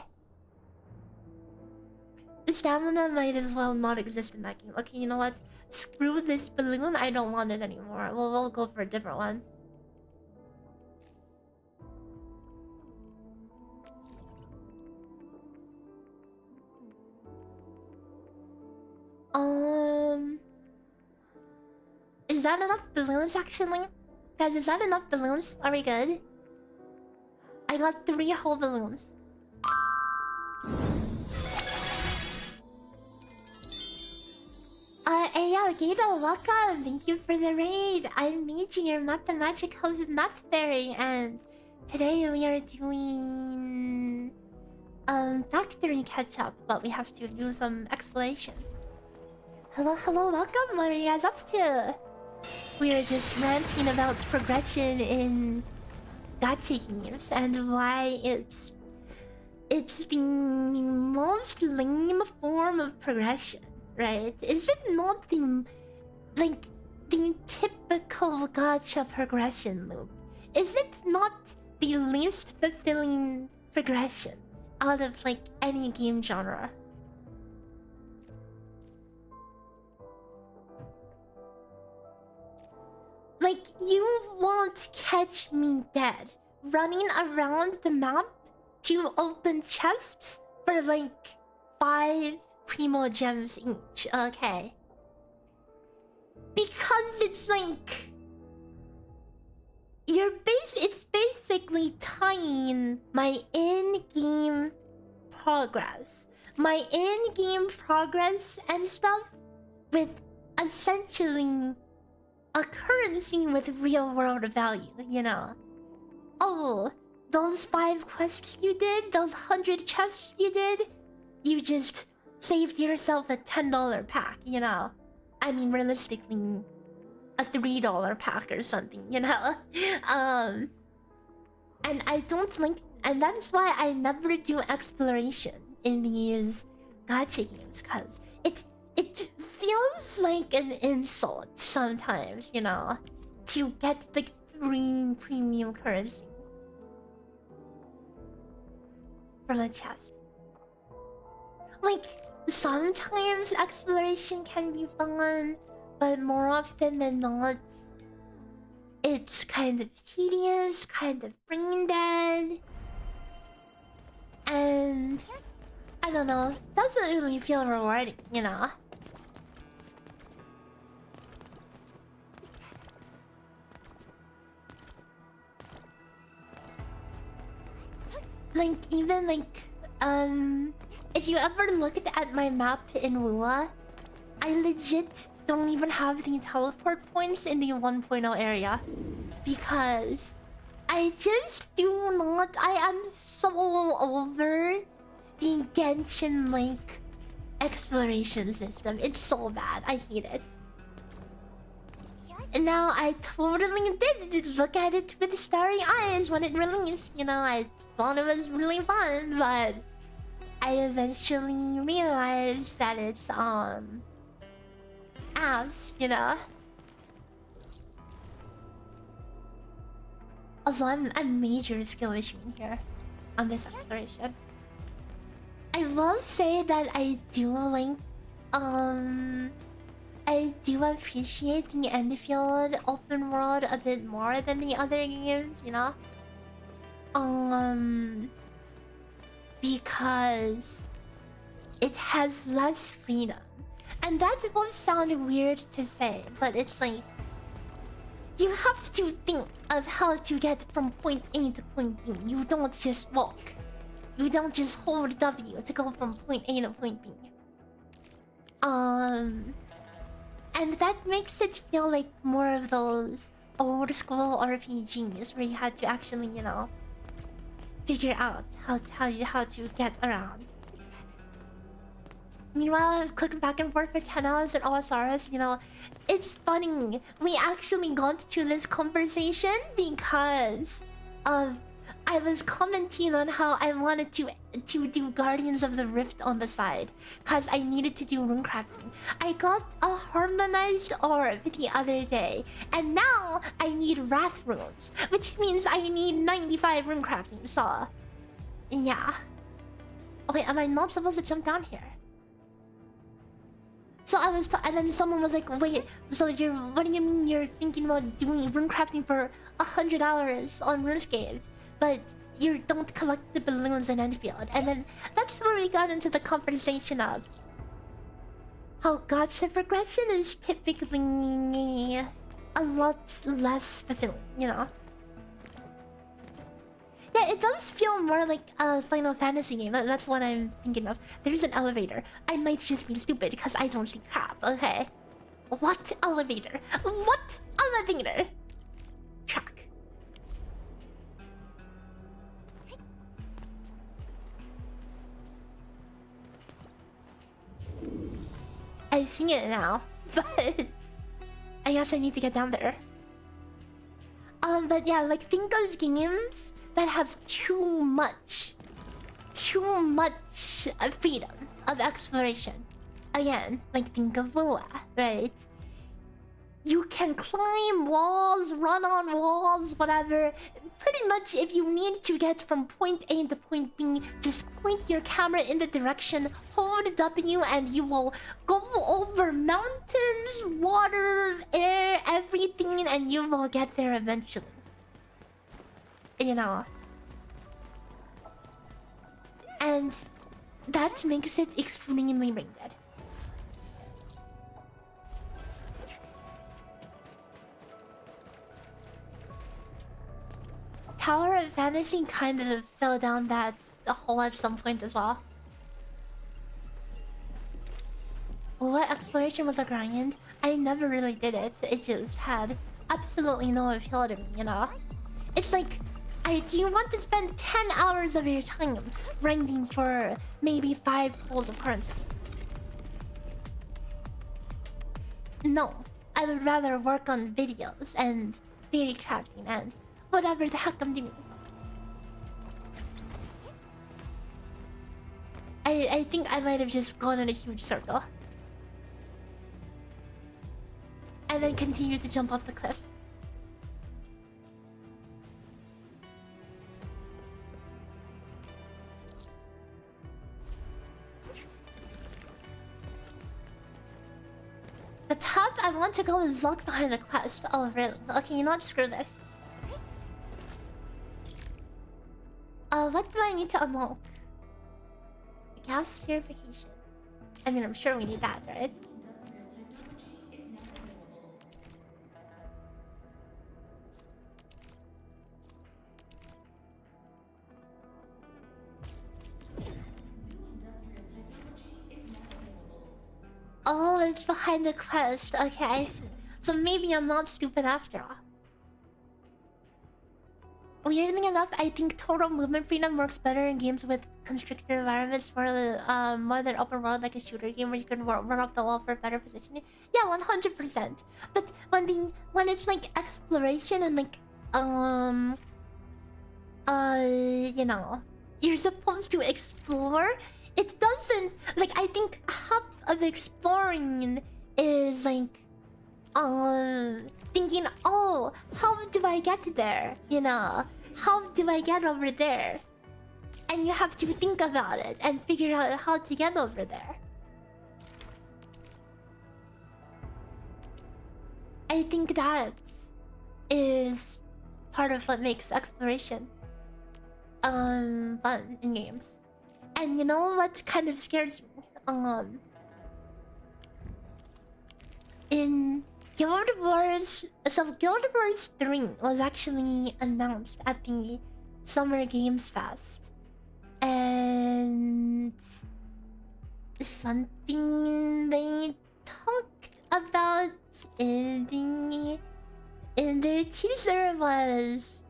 Speaker 1: The stamina might as well not exist in that game. Okay, you know what? Screw this balloon, I don't want it anymore. We'll go for a different one. Is that enough balloons actually? Guys, is that enough balloons? Are we good? I got 3 whole balloons. Hey, Gato, welcome! Thank you for the raid! I'm Maygi, your mathematical math fairy, and today we are doing... factory catch-up, but we have to do some exploration. Hello, welcome! What are you guys up to? We are just ranting about progression in gacha games and why it's the most lame form of progression. Right? Is it not the typical gacha progression loop? Is it not the least fulfilling progression out of any game genre? You won't catch me dead running around the map to open chests for 5 primo gems each, okay? Because it's it's basically tying my in-game progress. My in-game progress and stuff with essentially a currency with real-world value, you know? Oh, those 5 quests you did, those 100 chests you did, you just saved yourself a $10 pack, you know? I mean, realistically, a $3 pack or something, you know? And I don't and that's why I never do exploration in these gacha games, cause it feels like an insult sometimes, you know, to get the green premium currency from a chest. Sometimes exploration can be fun, but more often than not, it's kind of tedious, kind of brain dead, and I don't know, doesn't really feel rewarding, you know? If you ever looked at my map in Wua, I legit don't even have the teleport points in the 1.0 area. Because I just do not... I am so over the Genshin exploration system. It's so bad. I hate it. And now I totally did look at it with starry eyes when it released. You know, I thought it was really fun, but I eventually realized that it's ass, you know. Also, I'm a major skill issue in here on this exploration. I will say that I do appreciate the Endfield open world a bit more than the other games, you know? Because it has less freedom. And that will sound weird to say, but it's you have to think of how to get from point A to point B. You don't just walk. You don't just hold W to go from point A to point B. And that makes it feel like more of those old school RPGs where you had to actually, you know, figure out how to get around. Meanwhile, I've clicked back and forth for 10 hours at OSRs, you know. It's funny. We actually got to this conversation because of... I was commenting on how I wanted to do Guardians of the Rift on the side. Because I needed to do runecrafting. I got a harmonized orb the other day. And now I need Wrath runes. Which means I need 95 runecrafting, so... yeah. Okay, am I not supposed to jump down here? So I was, and then someone was like, "Wait, so what do you mean you're thinking about doing runecrafting for 100 hours on RuneScape, but you don't collect the balloons in Endfield?" And then that's where we got into the conversation of how gacha progression is typically a lot less fulfilling, you know? Yeah, Yeah, it does feel more like a Final Fantasy game. That's what I'm thinking of. There's an elevator. I might just be stupid because I don't see crap, okay? What elevator? What elevator? Track. I see it now, but I guess I need to get down there. But yeah, like think of games that have too much freedom of exploration. Again, like think of Lua, right? You can climb walls, run on walls, whatever. Pretty much if you need to get from point A to point B, just point your camera in the direction, hold W, and you will go over mountains, water, air, everything, and you will get there eventually. You know. And that makes it extremely ringed. Tower of Fantasy kind of fell down that hole at some point as well. What exploration was a grind? I never really did it. It just had absolutely no appeal to me, you know? It's like, do you want to spend 10 hours of your time grinding for maybe 5 pools of currency? No. I would rather work on videos and theory crafting and whatever the heck I'm doing. I think I might have just gone in a huge circle. And then continued to jump off the cliff. The path I want to go is locked behind the quest. Oh, really? Okay, you know what? Screw this. What do I need to unlock? Gas purification. I mean, I'm sure we need that, right? Oh, it's behind the quest. Okay, so maybe I'm not stupid after all. Weirdly enough, I think total movement freedom works better in games with constricted environments for the more than open world, like a shooter game where you can run off the wall for better positioning. Yeah, 100%. But when it's like exploration and like you know, you're supposed to explore. It doesn't like I think half of exploring is like thinking, oh, how do I get there? You know, how do I get over there? And you have to think about it and figure out how to get over there. I think that is part of what makes exploration fun in games. And you know what kind of scares me? In Guild Wars, so Guild Wars 3 was actually announced at the Summer Games Fest. And something they talked about in their teaser was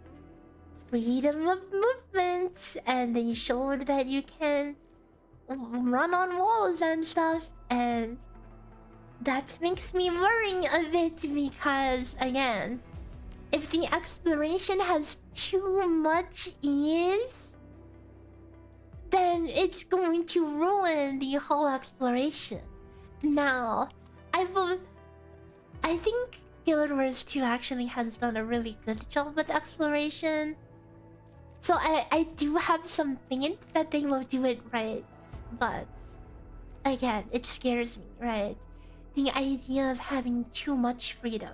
Speaker 1: freedom of movement, and they showed that you can run on walls and stuff, and that makes me worry a bit because, again, if the exploration has too much ease, then it's going to ruin the whole exploration. Now, I think Guild Wars 2 actually has done a really good job with exploration. So I do have some faith that they will do it right. But again, it scares me, right? The idea of having too much freedom.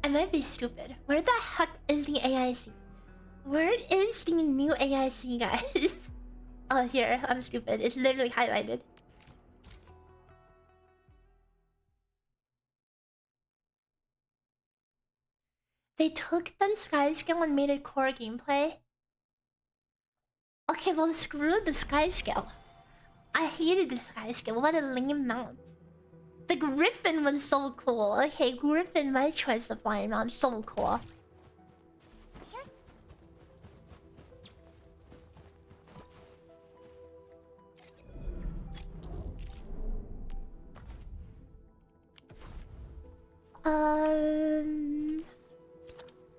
Speaker 1: I might be stupid. Where the heck is the AI scene? Where is the new AIC, guys? Oh, here. I'm stupid. It's literally highlighted. They took the Sky Scale and made it core gameplay. Okay, well, screw the Sky Scale. I hated the Sky Scale. What a lame mount. The Griffin was so cool. Okay, Griffin, my choice of flying mount. So cool.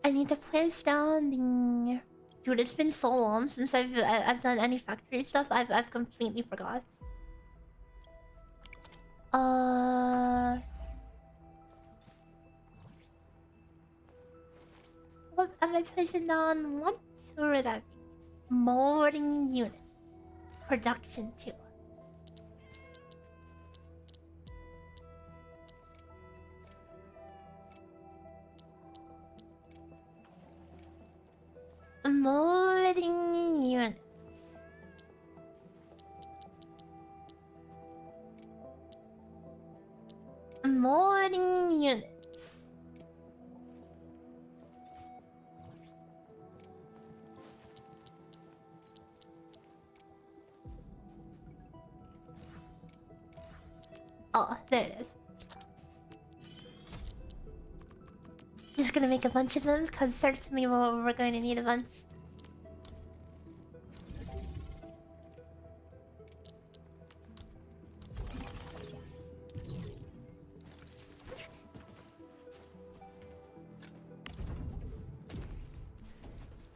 Speaker 1: I need to place down the... Dude, it's been so long since I've done any factory stuff. I've completely forgot. What am I placing down? What would that be? Molding unit. Production 2. Molding units. Molding units. Oh, there it is. Just gonna make a bunch of them because certainly we're going to need a bunch.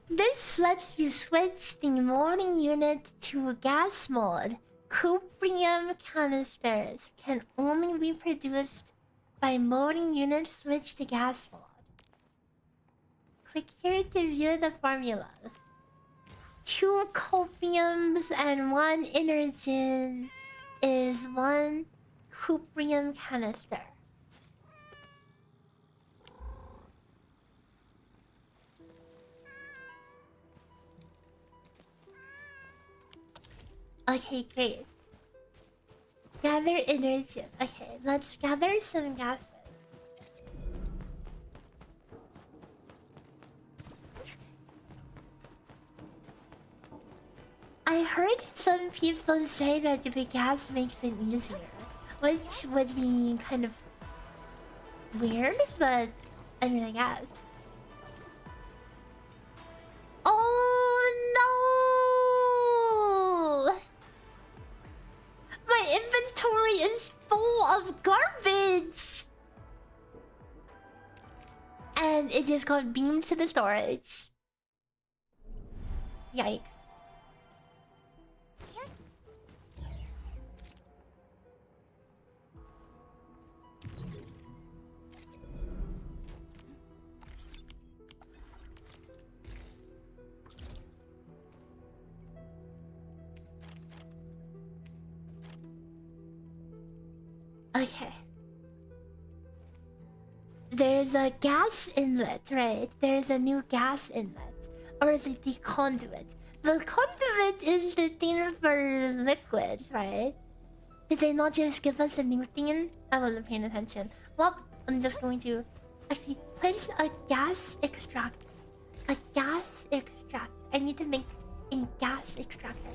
Speaker 1: This lets you switch the molding unit to gas mode. Cuprium canisters can only be produced by molding units switched to gas mode. Click here to view the formulas. 2 copiums and 1 energen is 1 cuprium canister. Okay, great. Gather energy. Okay, let's gather some gases. I heard some people say that the gas makes it easier, which would be kind of weird, but I mean, I guess. Oh no! My inventory is full of garbage! And it just got beamed to the storage. Yikes. Okay. There's a gas inlet, right? There's a new gas inlet. Or is it the conduit? The conduit is the thing for liquids, right? Did they not just give us a new thing? I wasn't paying attention. Well, I'm just going to... Actually, place a gas extractor. A gas extractor. I need to make a gas extractor.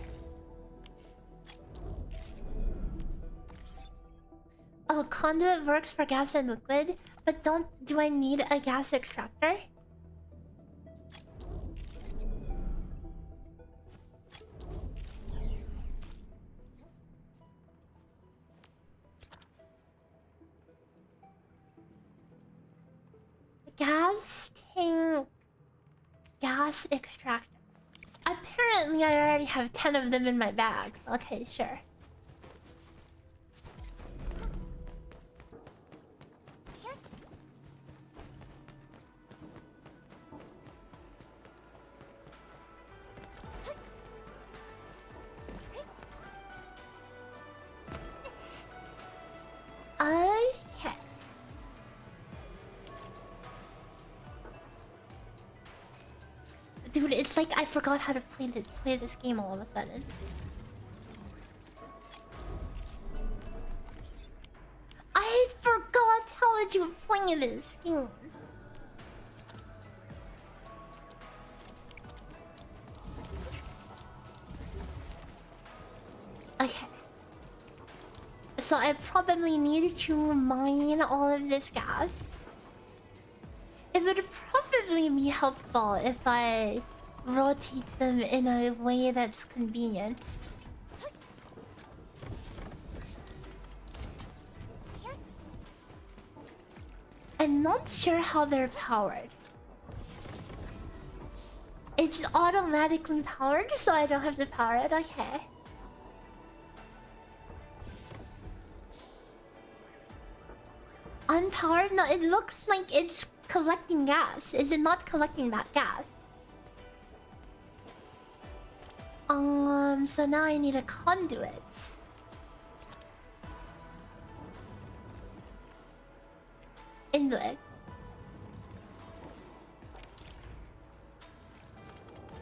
Speaker 1: Oh, conduit works for gas and liquid, but do I need a gas extractor? Gas tank, gas extractor. Apparently, I already have 10 of them in my bag. Okay, sure. Okay. Do Dude, it's like I forgot how to play this game all of a sudden. I forgot how to play this game. Okay. So I probably need to mine all of this gas. It would probably be helpful if I rotate them in a way that's convenient. I'm not sure how they're powered. It's automatically powered, so I don't have to power it. Okay. Unpowered? No, it looks like it's collecting gas. Is it not collecting that gas? So now I need a conduit. Into it.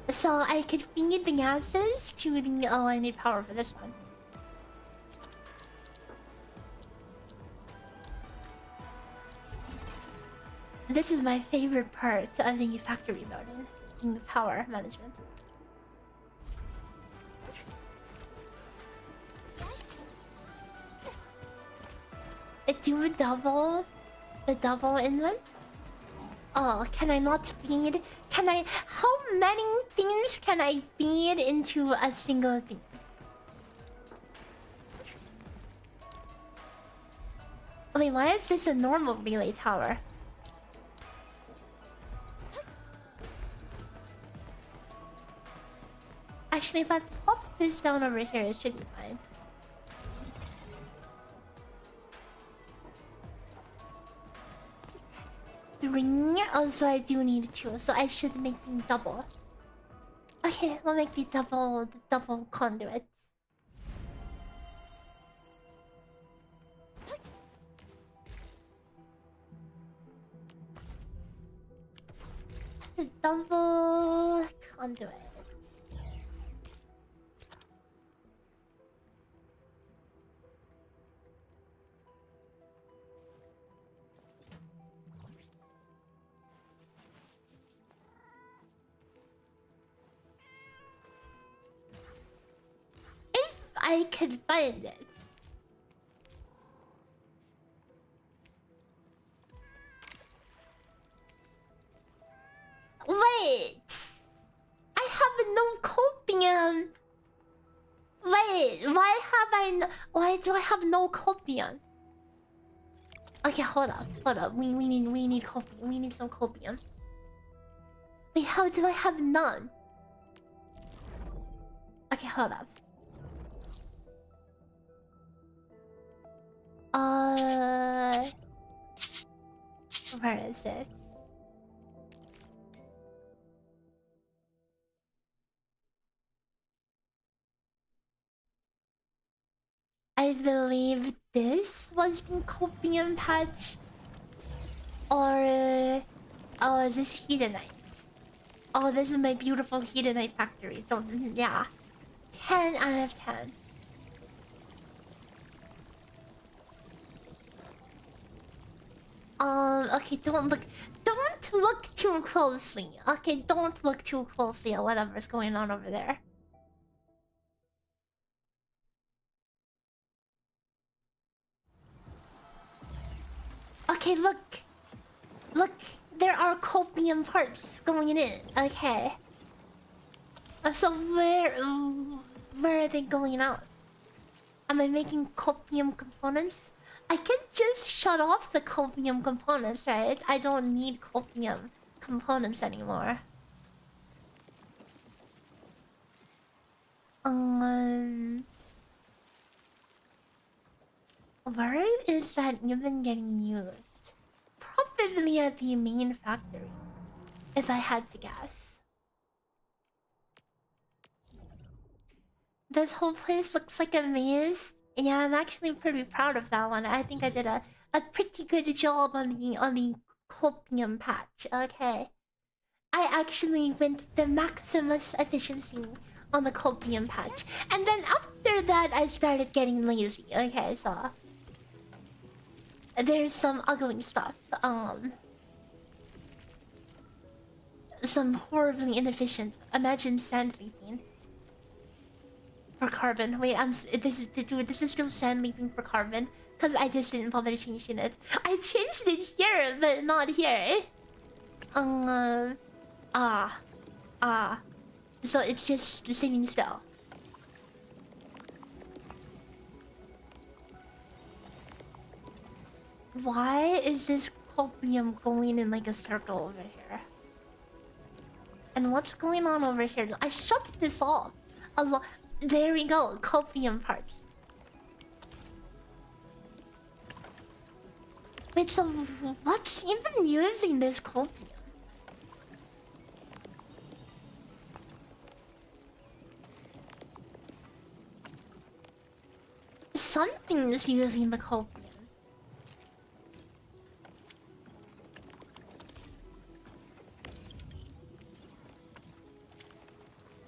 Speaker 1: So I could feed the gases to the... Oh, I need power for this one. This is my favorite part of the factory building, in the power management. Do the double inlet? Oh, can I not feed? Can I? How many things can I feed into a single thing? Wait, why is this a normal relay tower? Actually, if I plop this down over here, it should be fine. Three? Oh, so I do need two. So I should make them double. Okay, we'll make the double conduits. The double conduit. I could find it. Wait! I have no copium. Wait, why have I no... Why do I have no copium? Okay, hold up. We need copium. We need some copium. Wait, how do I have none? Okay, hold up. Where is it? I believe this was the copium patch. Or... Oh, is this Hedonite? Oh, this is my beautiful Hedonite factory. So, yeah. 10 out of 10. Okay, don't look too closely. Okay, don't look too closely at whatever's going on over there. Okay, look, there are copium parts going in. Okay. So where are they going out? Am I making copium components? I can just shut off the copium components, right? I don't need copium components anymore. Where is that even getting used? Probably at the main factory, if I had to guess. This whole place looks like a maze. Yeah, I'm actually pretty proud of that one. I think I did a pretty good job on the copium patch. Okay. I actually went the maximus efficiency on the copium patch. And then after that, I started getting lazy. Okay, so... There's some ugly stuff. Some horribly inefficient. Imagine sand leaping. For carbon. Wait, this is still sand leaping for carbon. Because I just didn't bother changing it. I changed it here, but not here. So it's just sitting still. Why is this copium going in like a circle over here? And what's going on over here? I shut this off. There we go. Copium parts. Wait, so what's even using this copium? Something is using the copium.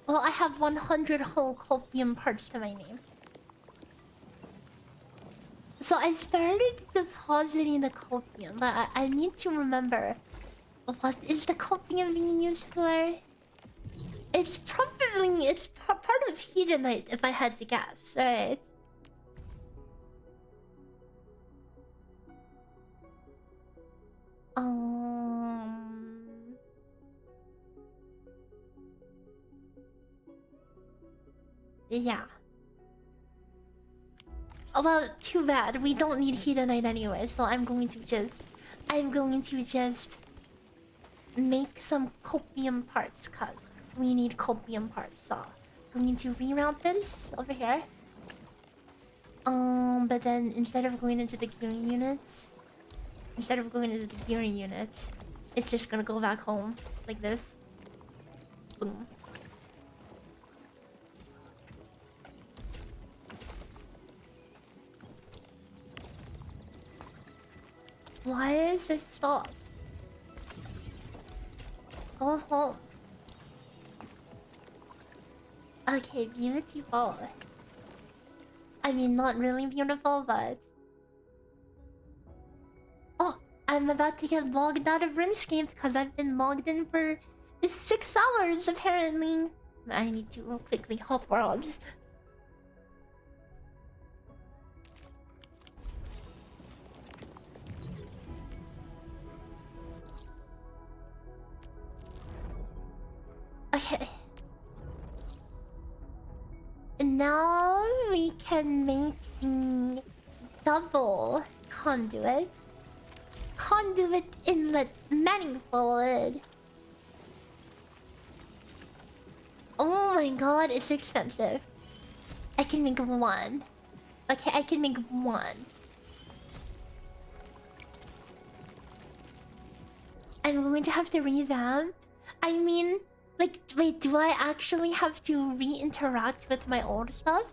Speaker 1: Well, I have 100 whole copium parts to my name. So I started depositing the copium, but I need to remember what is the copium being used for? It's probably part of Hedonite if I had to guess, right? Yeah. Oh, well, too bad. We don't need Hedonite anyway, so I'm going to just make some copium parts, cause we need copium parts. So I'm going to reroute this over here. But then instead of going into the gearing units, it's just gonna go back home like this. Boom. Why is this stop? Go home. Okay, beautiful. I mean, not really beautiful, but... Oh, I'm about to get logged out of RuneScape because I've been logged in for 6 hours, apparently. I need to real quickly hop worlds. Okay. And now we can make double conduit. Conduit inlet manifold. Oh my god, it's expensive. I can make one. Okay, I can make one. I'm going to have to revamp. I mean, like, wait, do I actually have to re-interact with my old stuff?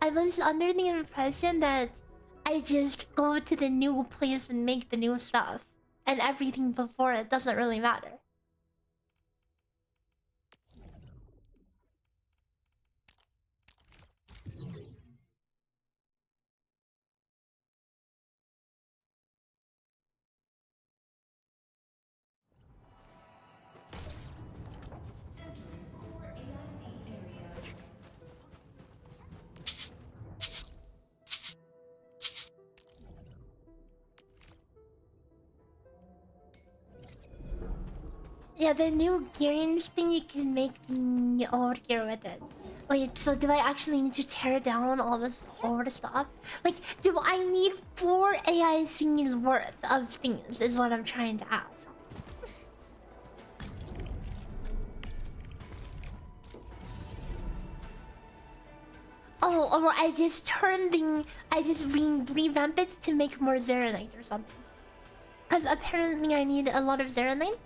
Speaker 1: I was under the impression that I just go to the new place and make the new stuff. And everything before it doesn't really matter. Yeah, the new gearing thing, you can make the old gear with it. Wait, so do I actually need to tear down all this old stuff? Like, do I need 4 AICs worth of things is what I'm trying to ask. Oh, or I just revamp it to make more Zeronite or something. Because apparently I need a lot of Zeronite.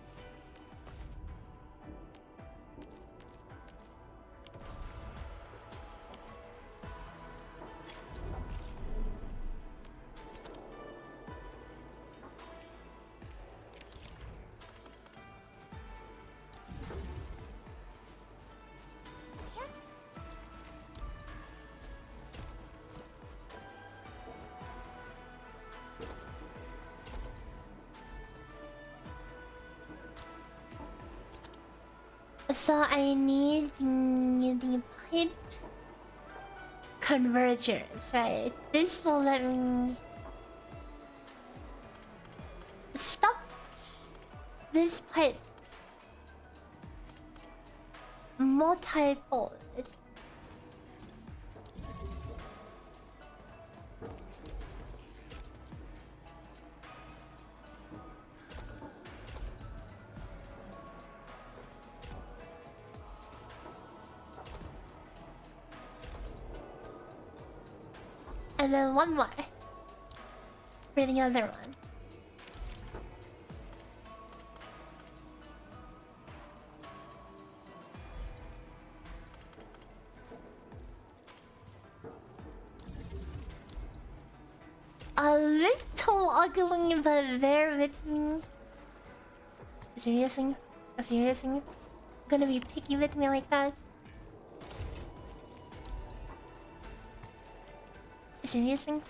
Speaker 1: So I need the pipe convergers, right? This will let me stuff this pipe multi-fold. And then one more for the other one. A little ugly, but bear with me. Seriously? Seriously? Gonna be picky with me like that? Seriously?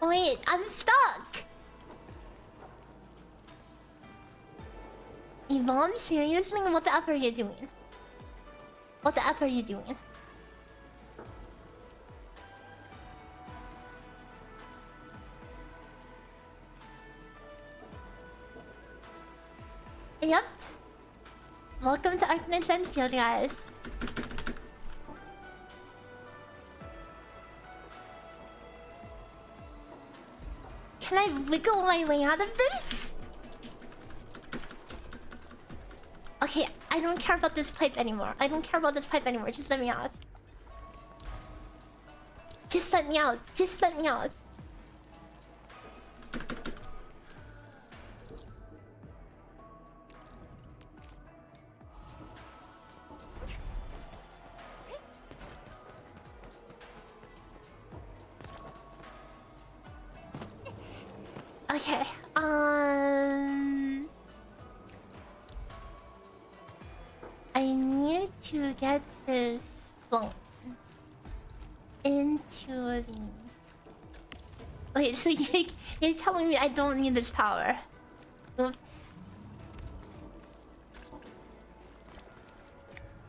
Speaker 1: Wait, I'm stuck! Yvonne, seriously? What the F are you doing? What the F are you doing? Yep. Welcome to Arknights Endfield, guys. Can I wiggle my way out of this? Okay, I don't care about this pipe anymore. I don't care about this pipe anymore. Just let me out. Just let me out. Just let me out. Okay, I need to get this phone into the... Wait, so you're telling me I don't need this power? Oops.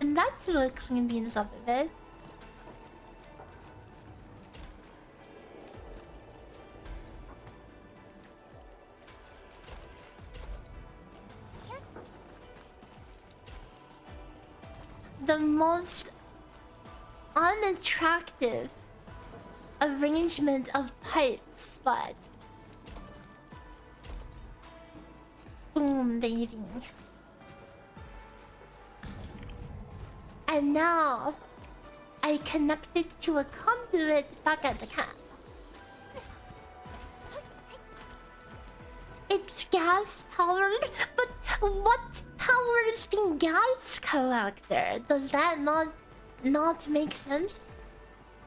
Speaker 1: And that will clean things up a bit. The most unattractive arrangement of pipes, but boom, baby. And now I connect it to a conduit back at the camp. It's gas powered, but what powers the gas collector? Does that not make sense?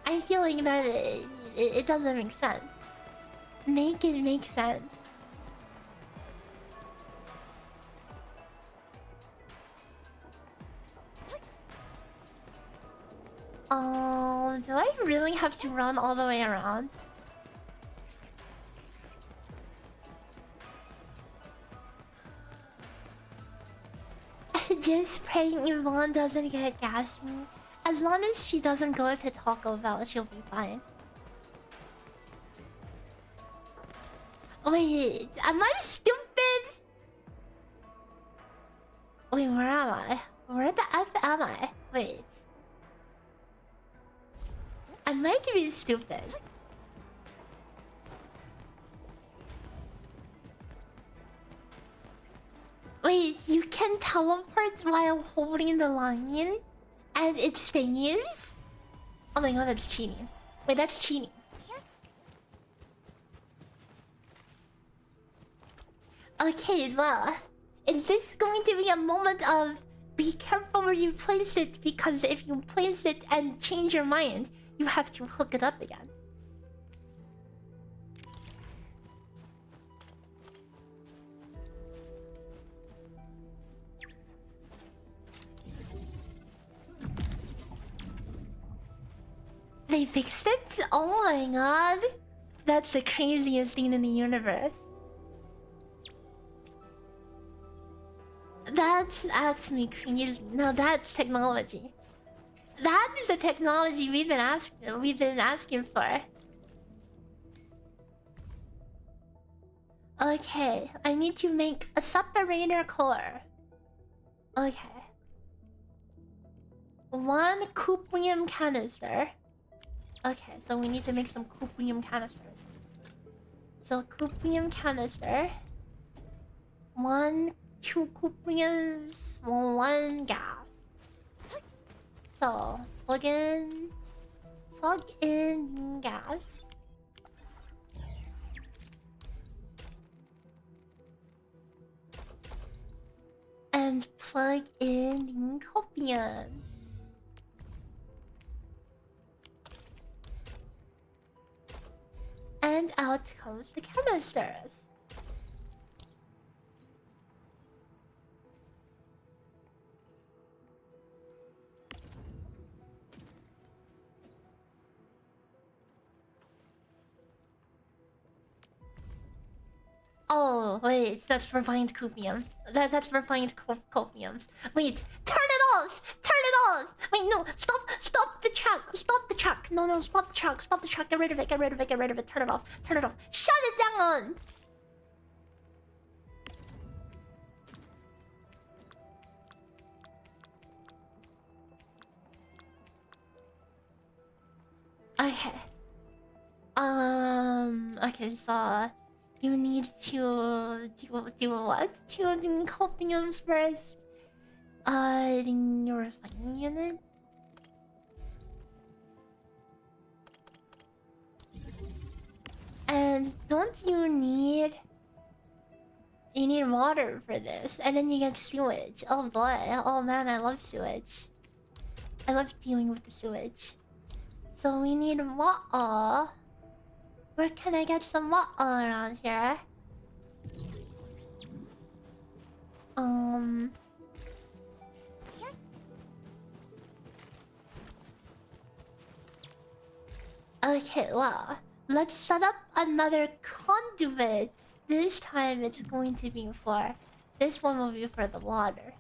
Speaker 1: I feel like that it doesn't make sense. Make it make sense. Do I really have to run all the way around? Just praying Yvonne doesn't get gassy. As long as she doesn't go to Taco Bell, she'll be fine. Wait, am I stupid? Wait, where am I? Where the F am I? Wait. I might be stupid. Wait, you can teleport while holding the line? And it stays? Oh my god, that's cheating. Wait, that's cheating. Okay, well, is this going to be a moment of be careful where you place it, because if you place it and change your mind, you have to hook it up again. They fixed it? Oh my god. That's the craziest thing in the universe. That's actually crazy. No, that's technology. That is the technology we've been asking for. Okay, I need to make a separator core. Okay. One cuprium canister. Okay, so we need to make some cuprium canisters. So cuprium canister. Two cupriums, one gas. So plug in gas. And plug in copium. And out comes the canisters. Oh, wait, that's refined copium. That's refined copiums. Wait, turn it off! Turn it off! Wait, no, stop the truck! Stop the truck! No, stop the truck! Stop the truck! Get rid of it! Get rid of it! Get rid of it! Turn it off! Turn it off! Shut it down! Okay. Okay, so you need to do what? To copiums first. In your refining unit. And don't you need... You need water for this, and then you get sewage. Oh boy, oh man, I love sewage. I love dealing with the sewage. So we need water. Where can I get some water around here? Okay, well, let's set up another conduit. This time it's going to be for... This one will be for the water.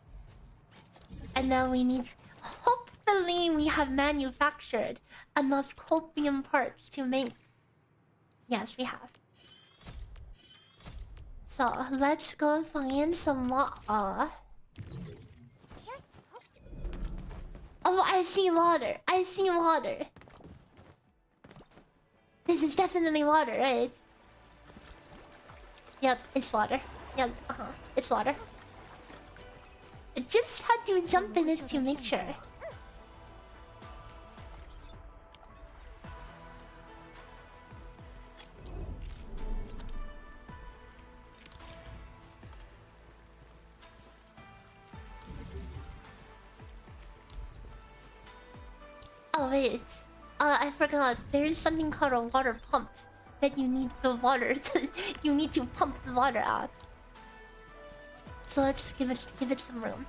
Speaker 1: And now we need... Hopefully we have manufactured enough copium parts to make... Yes, we have. So, let's go find some water. Oh, I see water. I see water. This is definitely water, right? Yep, it's water. Yep, it's water. I just had to jump in it to make sure. Oh wait, I forgot. There is something called a water pump that you need the water to. You need to pump the water out. So let's give it some room.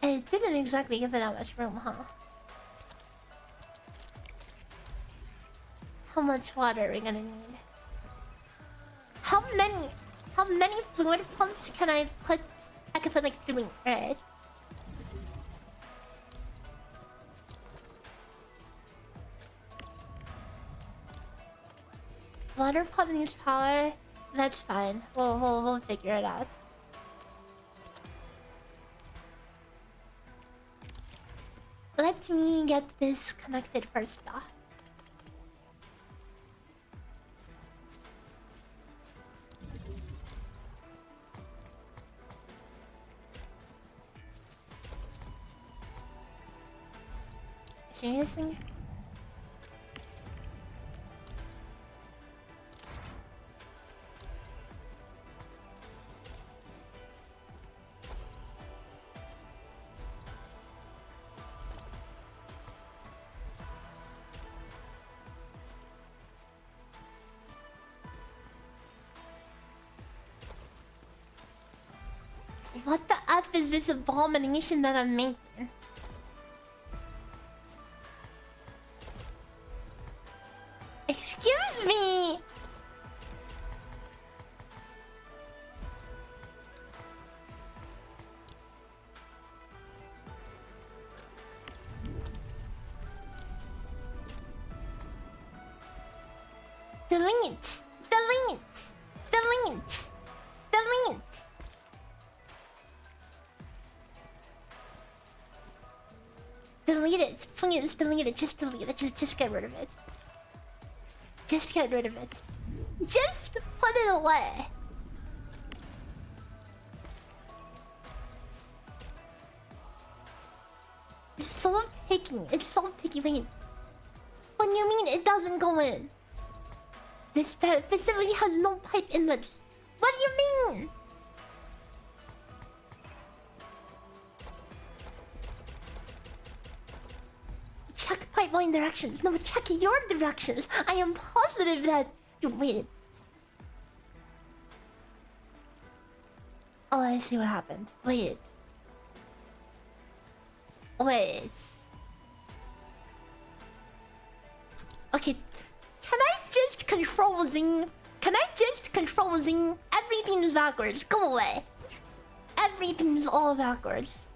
Speaker 1: I didn't exactly give it that much room, huh? How much water are we gonna need? How many fluid pumps can I put? I can put like 3, right? Water pump needs power. That's fine. We'll figure it out. Let me get this connected first, though. Seriously? What the F is this abomination that I'm making? Excuse me! Delete! Delete! Delete! Delete! Delete it. Please delete it. Just delete it. Just get rid of it. Just get rid of it. Just put it away. It's so picky. It's so picky. Wait. What do you mean it doesn't go in? This facility has no pipe inlets. What do you mean? Check pipeline directions. No, check your directions. I am positive that you wait. Oh, I see what happened. Wait. Wait. Okay. Can I just control Zing? Can I just control Zing? Everything's backwards. Go away. Everything's all backwards.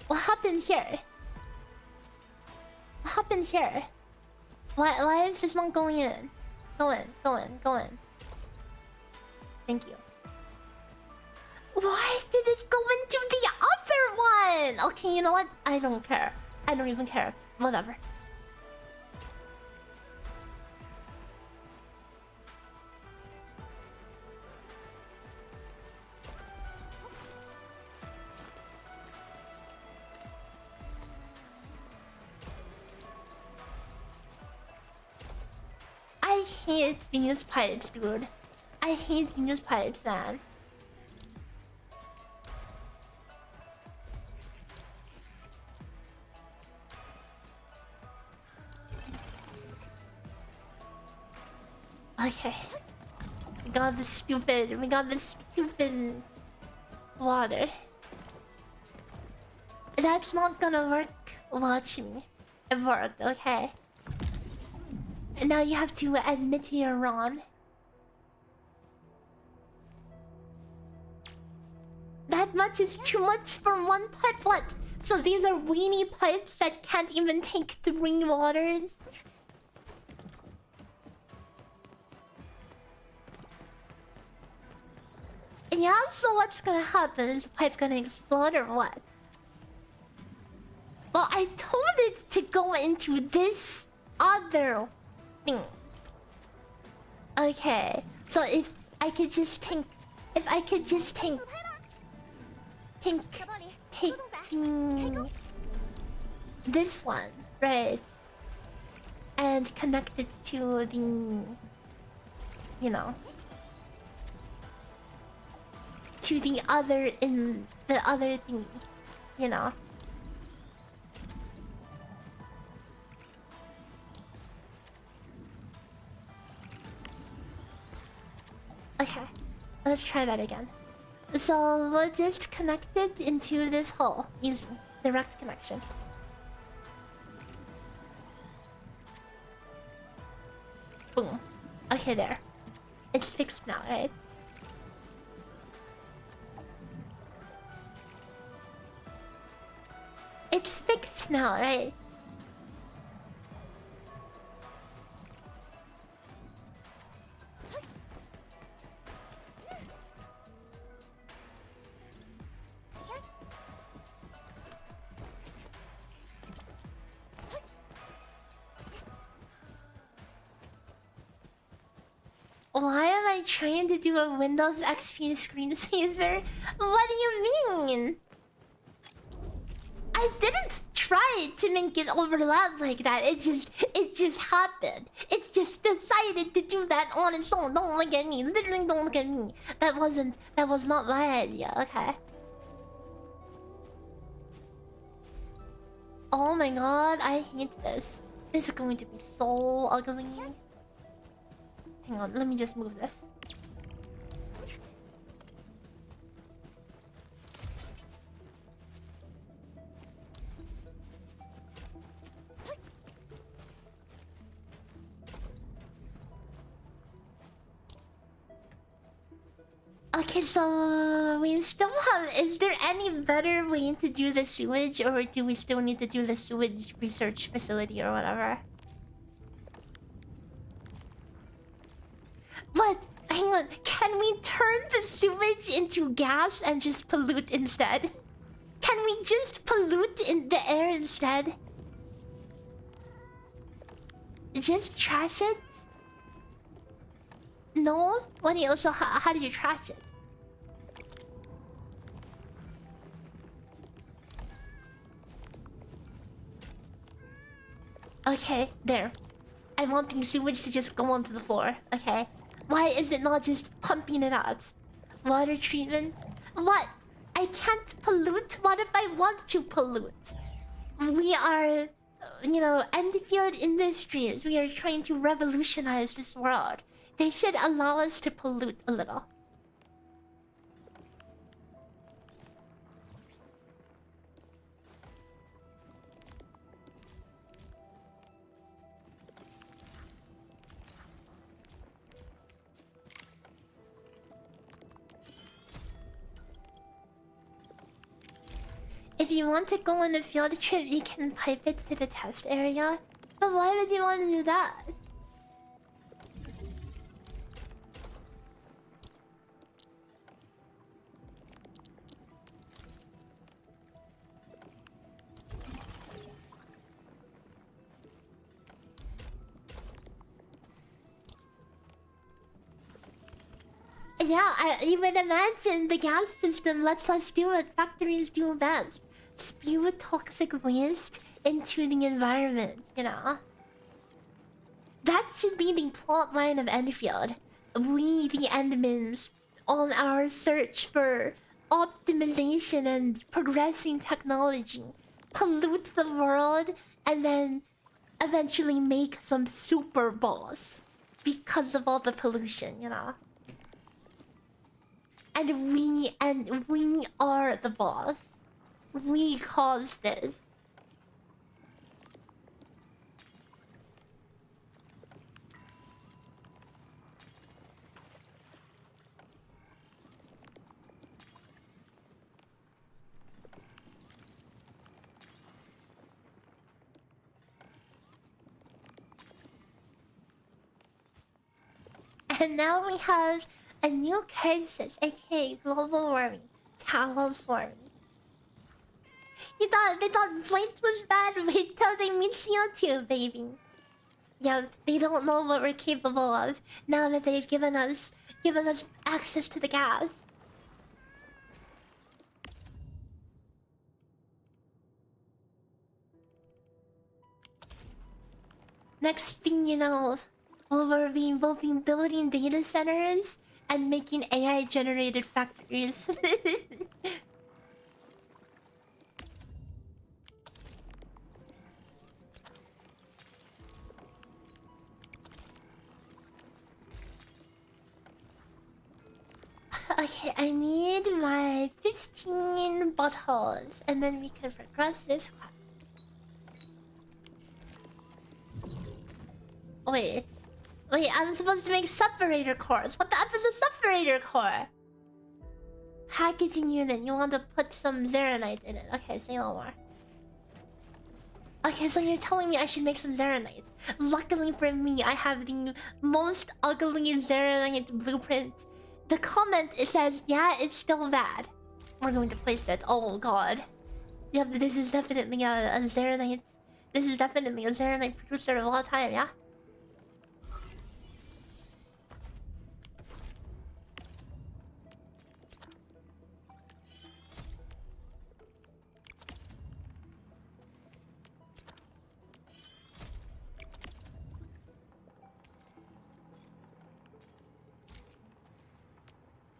Speaker 1: What happened here? What happened here? Why is this one going in? Go in, go in, go in. Thank you. Why did it go into the other one? Okay, you know what? I don't care. I don't even care. Whatever. I hate these pipes, dude. I hate these pipes, man. Okay. We got the stupid water. That's not gonna work. Watch me. It worked, okay? And now you have to admit you're wrong. That much is too much for one pipe. What? So these are weenie pipes that can't even take 3 waters? Yeah, so what's gonna happen? Is the pipe gonna explode or what? Well, I told it to go into this other thing. Okay, so if I could just take this one, right? And connect it to the, you know, to the other in the other thing, you know. Okay, let's try that again. So we'll just connect it into this hole using direct connection. Boom. Okay, there. It's fixed now, right? It's fixed now, right? Why am I trying to do a Windows XP screensaver? What do you mean? I didn't try to make it overlap like that. It just happened. It just decided to do that on its own. Don't look at me. Literally don't look at me. That was not my idea, okay? Oh my god, I hate this. This is going to be so ugly. Hang on, let me just move this. Okay, so we still have... Is there any better way to do the sewage? Or do we still need to do the sewage research facility or whatever? But, hang on. Can we turn the sewage into gas and just pollute instead? Can we just pollute in the air instead? Just trash it? No? What do you... So how do you trash it? Okay, there. I want the sewage to just go onto the floor, okay? Why is it not just pumping it out? Water treatment? What? I can't pollute? What if I want to pollute? We are, you know, Endfield Industries. We are trying to revolutionize this world. They should allow us to pollute a little. If you want to go on a field trip, you can pipe it to the test area. But why would you want to do that? Yeah, you would imagine the gas system lets us do what factories do best. Spew toxic waste into the environment, you know? That should be the plot line of Endfield. We, the Endmans, on our search for optimization and progressing technology, pollute the world and then eventually make some super boss because of all the pollution, you know? And we are the boss. We caused this. And now we have a new crisis, aka global warming, towel swarming. They thought flight was bad. Wait till they meet CO2, baby. Yeah, they don't know what we're capable of now that they've given us access to the gas. Next thing you know, we'll be building data centers and making AI-generated factories. Okay, I need my 15 buttholes, and then we can progress this one. Wait, I'm supposed to make separator cores. What the F is a separator core? Packaging unit, you want to put some zeronite in it. Okay, say no more. Okay, so you're telling me I should make some zeronite. Luckily for me, I have the most ugly zeronite blueprint. The comment, it says, yeah, it's still bad. We're going to place it. Oh god. Yep, this is definitely a zeronite. This is definitely a zeronite producer of all time, yeah?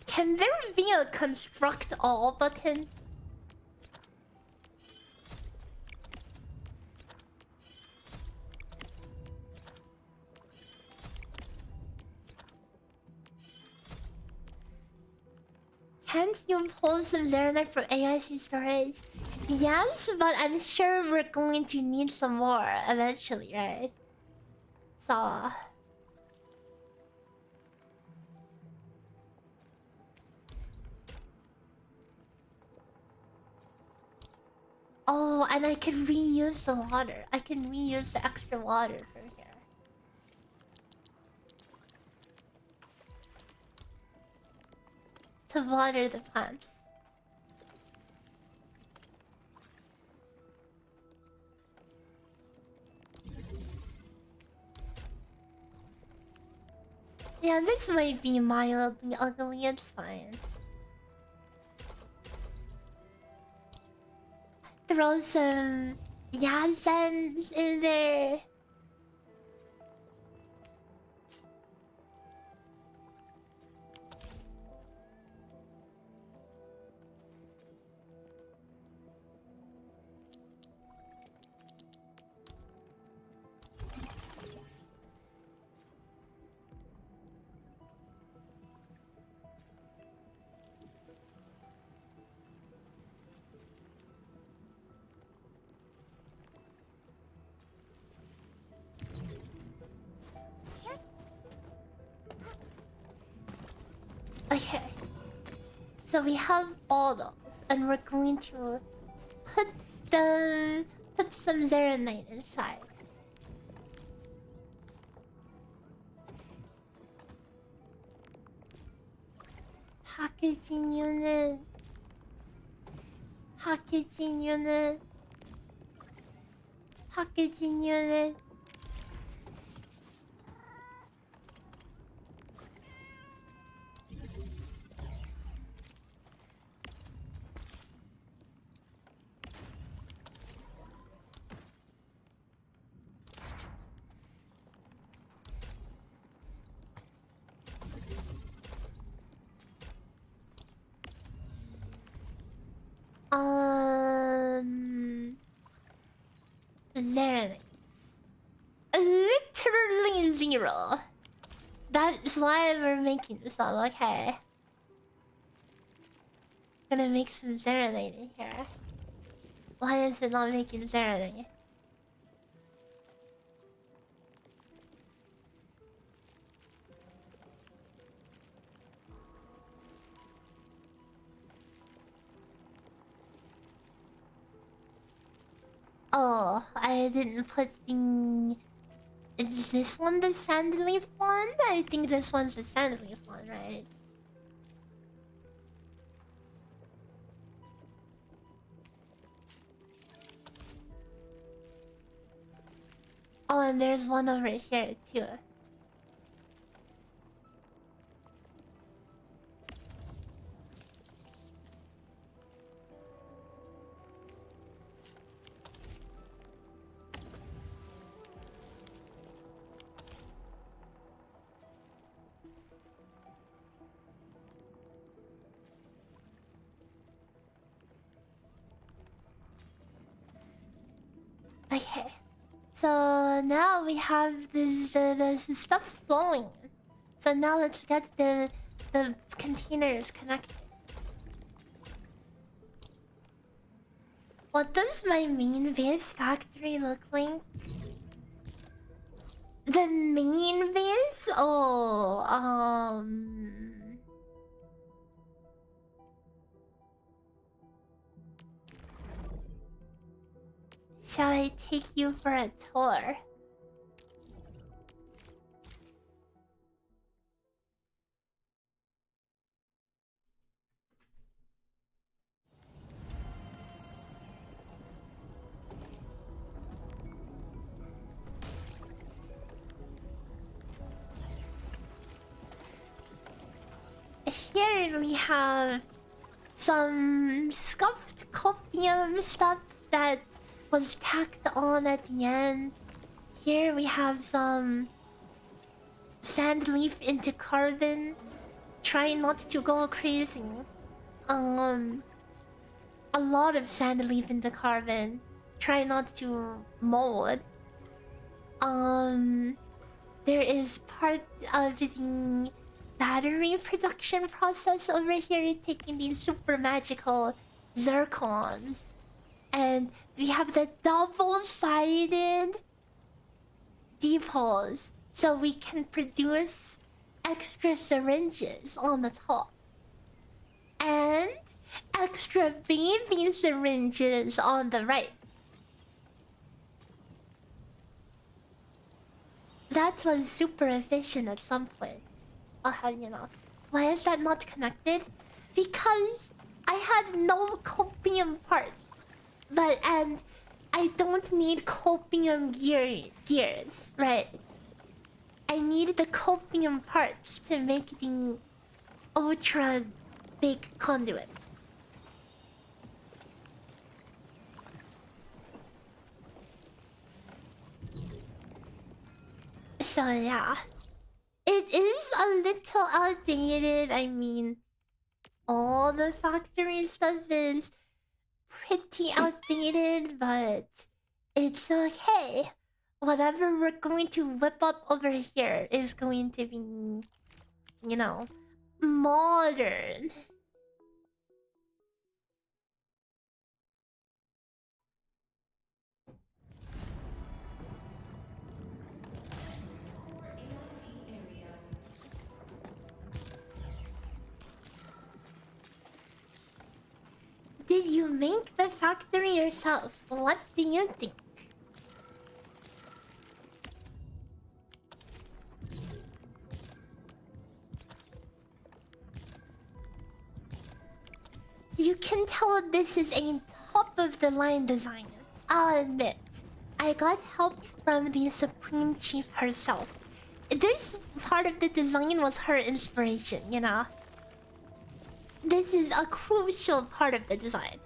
Speaker 1: Can there be a construct all button? Can't you pull some Zeronite from AIC storage? Yes, but I'm sure we're going to need some more eventually, right? So... Oh, and I can reuse the water. I can reuse the extra water from here. To water the plants. Yeah, this might be mildly ugly, it's fine. Throw some yasens in there. Okay. So we have all those, and we're going to put some Zeronite inside. Packaging unit. Packaging unit. Packaging unit. Zeronite. Literally zero. That's why we're making some, okay. Gonna make some Zeronite in here. Why is it not making Zeronite? Oh, I didn't put the... Is this one the sandleaf one? I think this one's the sandleaf one, right? Oh, and there's one over here too. Okay. So now we have this stuff flowing. So now let's get the containers connected. What does my main base factory look like? The main base? Oh, shall I take you for a tour? Here we have some scuffed copium stuff that was tacked on at the end. Here we have some sand leaf into carbon. Try not to go crazy. A lot of sand leaf into carbon. Try not to mold. There is part of battery production process over here, taking these super magical zircons. And we have the double-sided depots, so we can produce extra syringes on the top. And extra baby syringes on the right. That was super efficient at some point. I'll have you know. Why is that not connected? Because I had no copium parts. And I don't need copium gears, right? I need the copium parts to make the ultra big conduit. So yeah, it is a little outdated. I mean, all the factory stuff is pretty outdated, but it's okay. Whatever we're going to whip up over here is going to be, you know, modern. Did you make the factory yourself? What do you think? You can tell this is a top-of-the-line design. I'll admit, I got help from the Supreme Chief herself. This part of the design was her inspiration, you know? This is a crucial part of the design.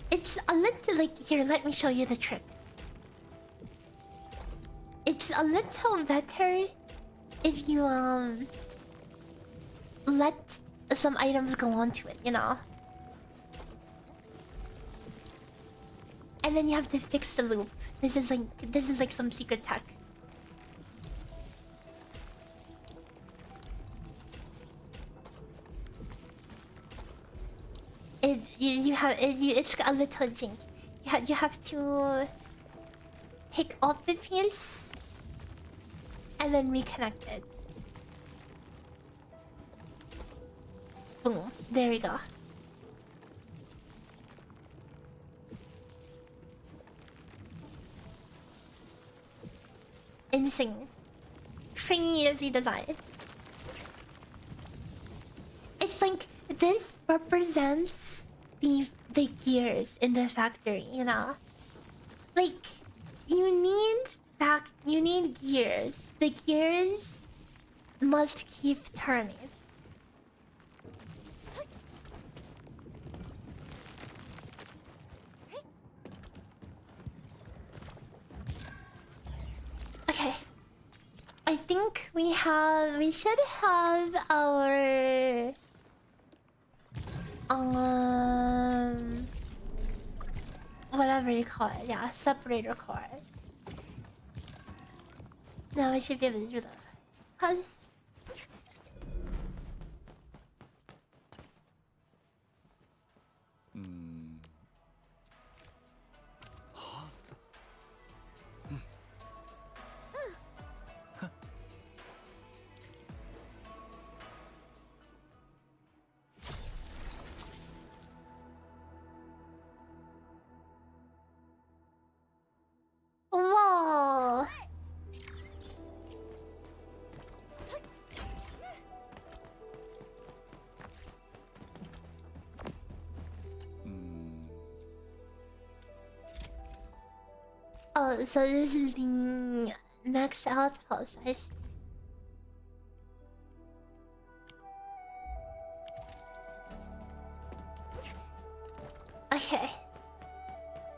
Speaker 1: It's a little like... Here, let me show you the trick. It's a little better if you, let some items go onto it, you know? And then you have to fix the loop. This is like some secret tech. It's a little jink. You have to take off the piece and then reconnect it. Boom. There we go. Insane. Pretty easy design. It's like this represents the gears in the factory, you know? Like you need gears. The gears must keep turning. Okay. I think we should have our whatever you call it, yeah, separator card. Now we should be able to do that. Cause whoa. Oh, so this is the next outpost. I see. Okay.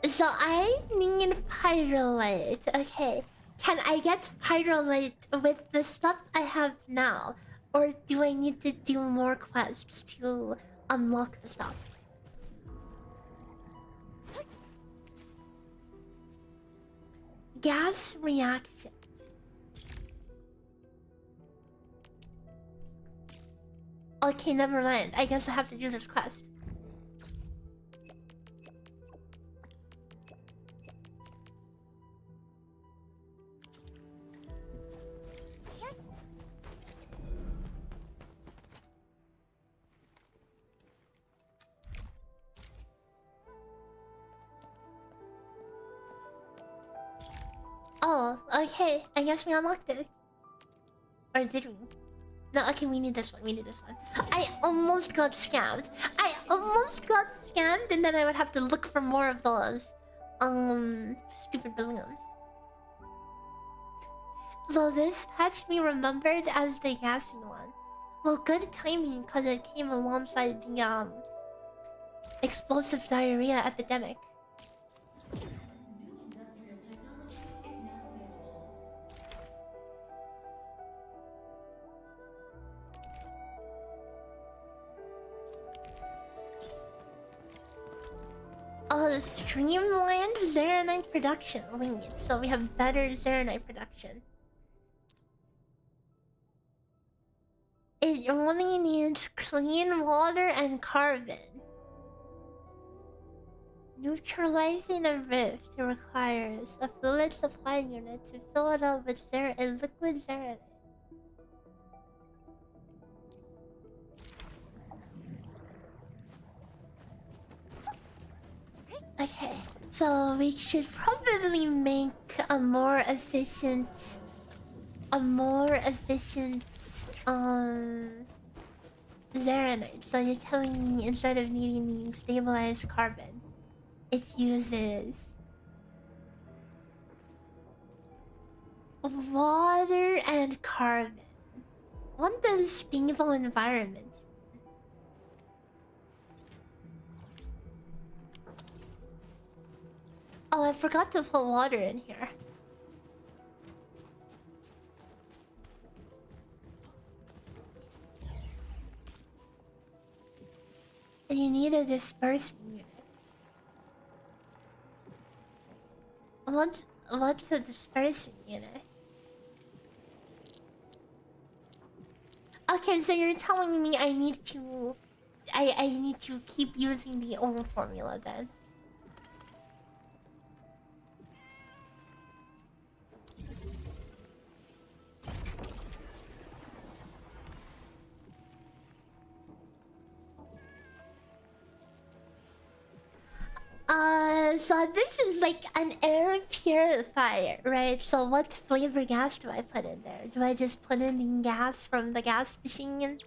Speaker 1: So I need pyrolite. Okay. Can I get pyrolite with the stuff I have now? Or do I need to do more quests to unlock the stuff? gas reaction. Okay, never mind. I guess I have to do this quest. Oh, okay. I guess we unlocked it. Or did we? No, okay, we need this one. We need this one. I almost got scammed. I almost got scammed, and then I would have to look for more of those. Stupid balloons. Though this patch me remembered as the gassy one. Well, good timing, because it came alongside the, explosive diarrhea epidemic. Streamlined Zeronite production. Wait, so we have better Zeronite production. It only needs clean water and carbon. Neutralizing a rift requires a fluid supply unit to fill it up with liquid Zeronite. Okay, so we should probably make a more efficient, Zeronite. So you're telling me instead of needing stabilized carbon, it uses water and carbon. What does stable environment? Oh, I forgot to put water in here. You need a dispersing unit. What's a dispersing unit? Okay, so you're telling me I need to keep using the old formula then. So this is like an air purifier, right? So what flavor gas do I put in there? Do I just put in the gas from the gas machine?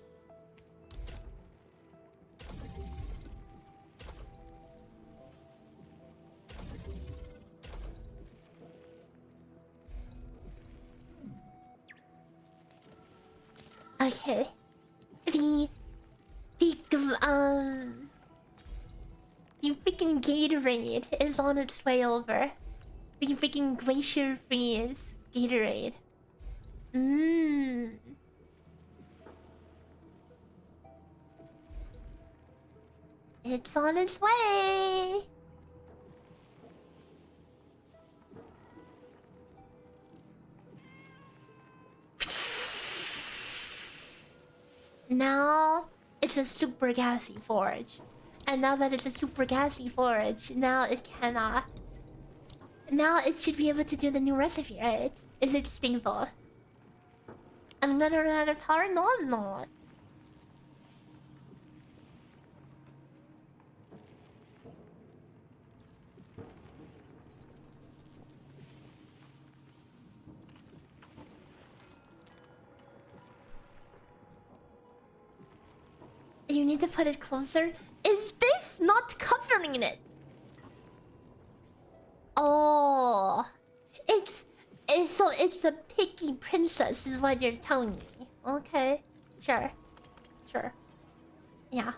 Speaker 1: Okay. The freaking Gatorade is on its way over. The freaking Glacier Freeze Gatorade. It's on its way. Now it's a super gassy forge. And now that it's a super gassy forge, now it cannot. Now it should be able to do the new recipe, right? Is it stable? I'm gonna run out of power? No, I'm not. You need to put it closer. Is this not covering it? Oh, so it's a picky princess, is what you're telling me. Okay, sure, yeah.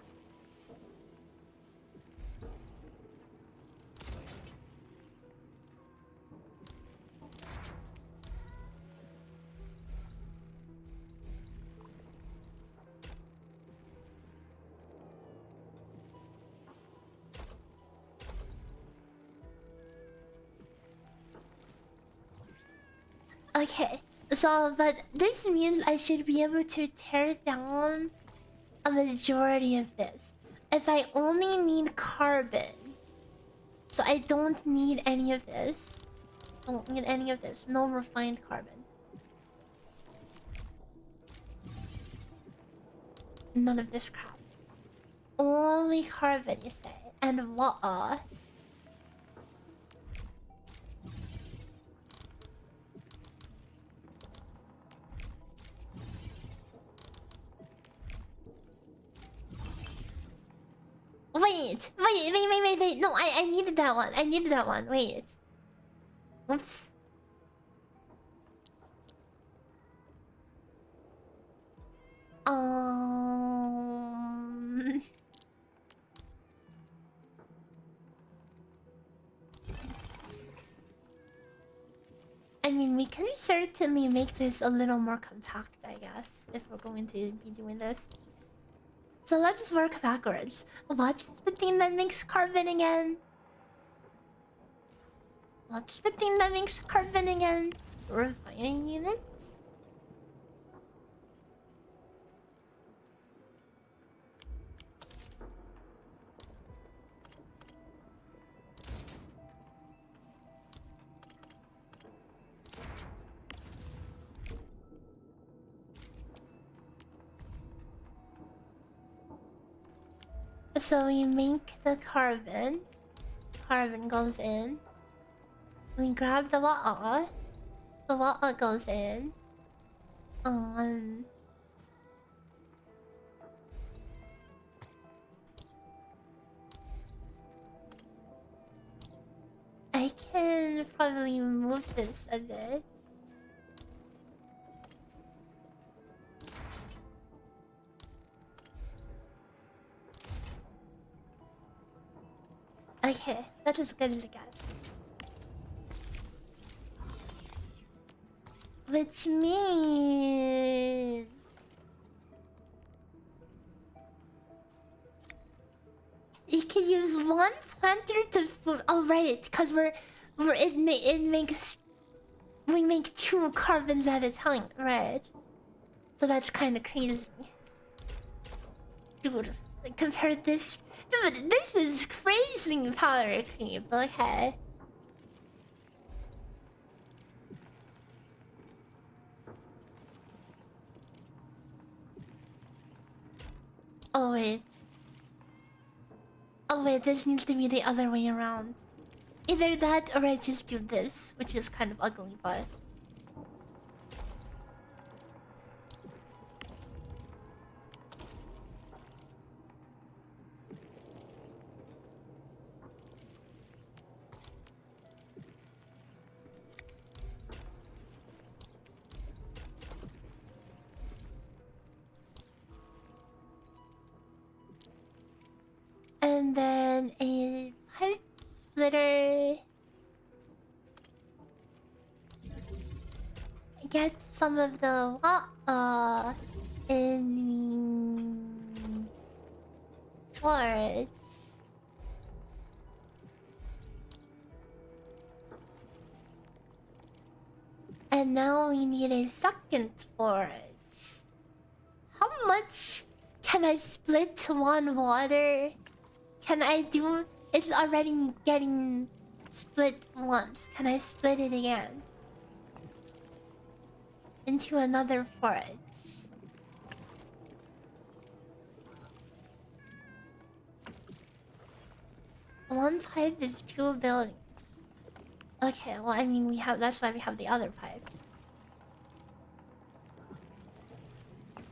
Speaker 1: Okay, so but this means I should be able to tear down a majority of this. If I only need carbon, so I don't need any of this. Don't need any of this. No refined carbon. None of this crap. Only carbon, you say, and water. Wait. No, I needed that one. I needed that one. Wait. Oops. Um... I mean, we can certainly make this a little more compact, I guess, if we're going to be doing this. So let's just work backwards. What's the thing that makes carbon again? What's the thing that makes carbon again? Refining units? So we make the carbon. Carbon goes in. We grab the water. The water goes in. I can probably move this a bit. Okay, that is good as it gets. Which means you can use one planter to. Oh right, because it makes we make 2 carbons at a time, right? So that's kind of crazy, dude. Compared this, dude, this is crazy power creep. Okay. Oh wait. Oh wait, this needs to be the other way around. Either that or I just do this, which is kind of ugly, but... And then a pipe splitter. Get some of the in forage. And now we need a second forage. How much can I split to one water? Can I do... It's already getting split once. Can I split it again? Into another forage. One pipe is 2 buildings. Okay, well I mean we have... That's why we have the other pipe.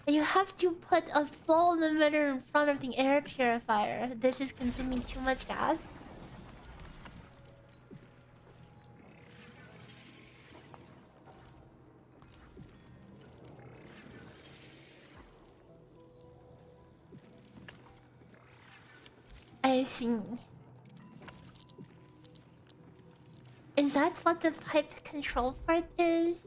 Speaker 1: You have to put a flow limiter in front of the air purifier. This is consuming too much gas. I see. Is that what the pipe control part is?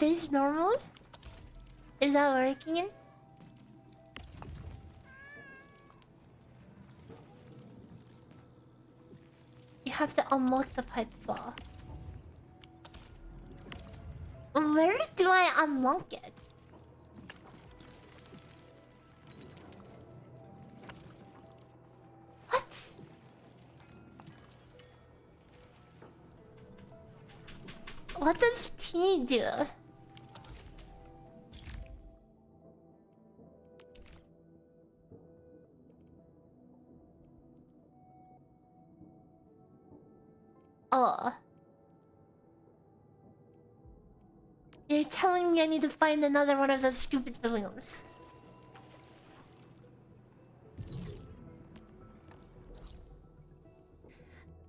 Speaker 1: this normal? Is that working? You have to unlock the pipe flaw. Where do I unlock it? What? What does T do? Oh. You're telling me I need to find another one of those stupid balloons.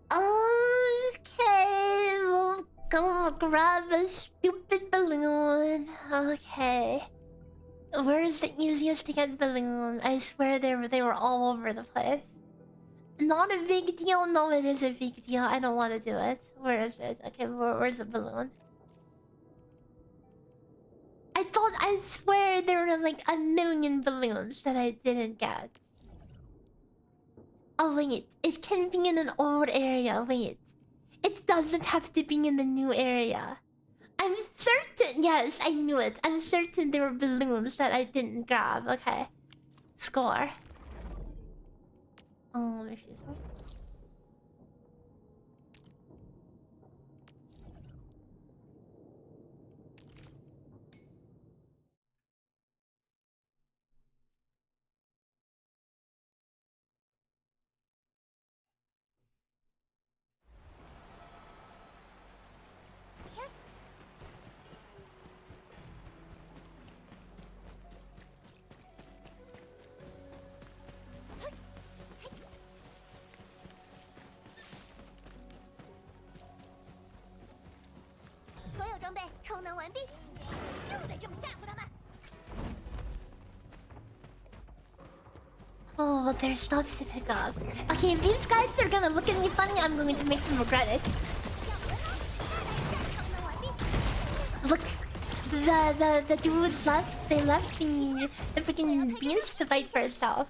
Speaker 1: Okay, we'll go grab a stupid balloon. Okay. Where's the easiest to get balloon? I swear they were all over the place. Not a big deal. No, it is a big deal. I don't want to do it. Where is it? Okay, where's the balloon? I swear there were like a million balloons that I didn't get. Oh wait, it can be in an old area. Wait, it doesn't have to be in the new area. I'm certain. Yes, I knew it. I'm certain there were balloons that I didn't grab. Okay, score. Oh, let me see some. Oh, there's stuff to pick up. Okay, if these guys are gonna look at me funny, I'm going to make them regret it. Look, the dudes left. They left the freaking beast to fight for itself.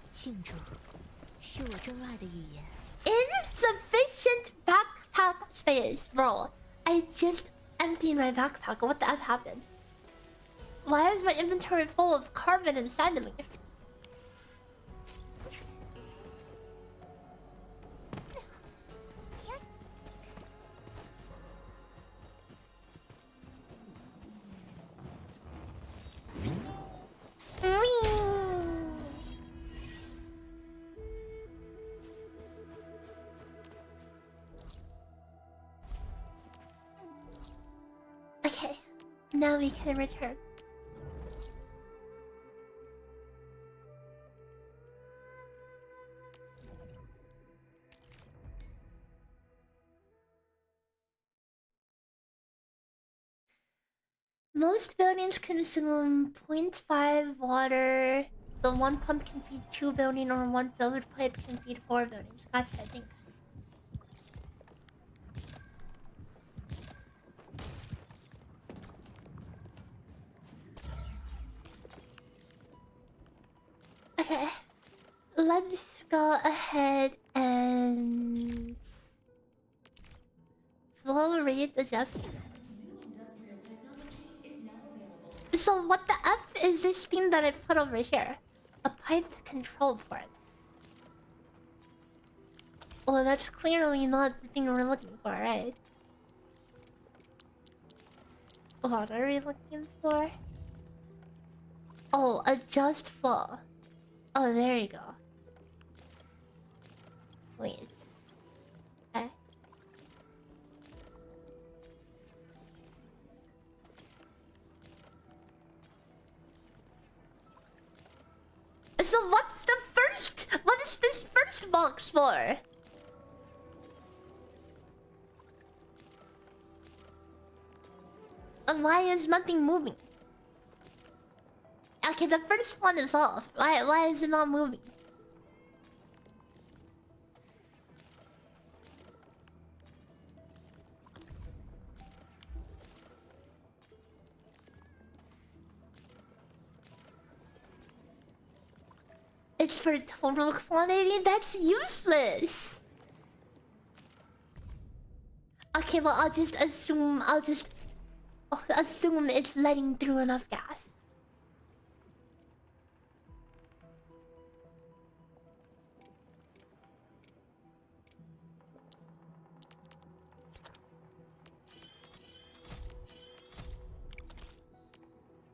Speaker 1: Insufficient backpack space, bro. I just emptied my backpack. What the F happened? Why is my inventory full of carbon and sand leaf? Okay, now we can return. Most buildings consume 0.5 water. So one pump can feed 2 buildings, or one filled pipe can feed 4 buildings. That's what I think. Okay. Let's go ahead and flow rate adjustments. So what the F is this thing that I put over here? A pipe control port. Well, that's clearly not the thing we're looking for, right? What are we looking for? Oh, adjust flow. Oh, there you go. Wait. Okay. So what's the first? What is this first box for? And why is nothing moving? Okay, the first one is off. Why is it not moving? It's for total quantity? That's useless! Okay, well, I'll just assume it's letting through enough gas.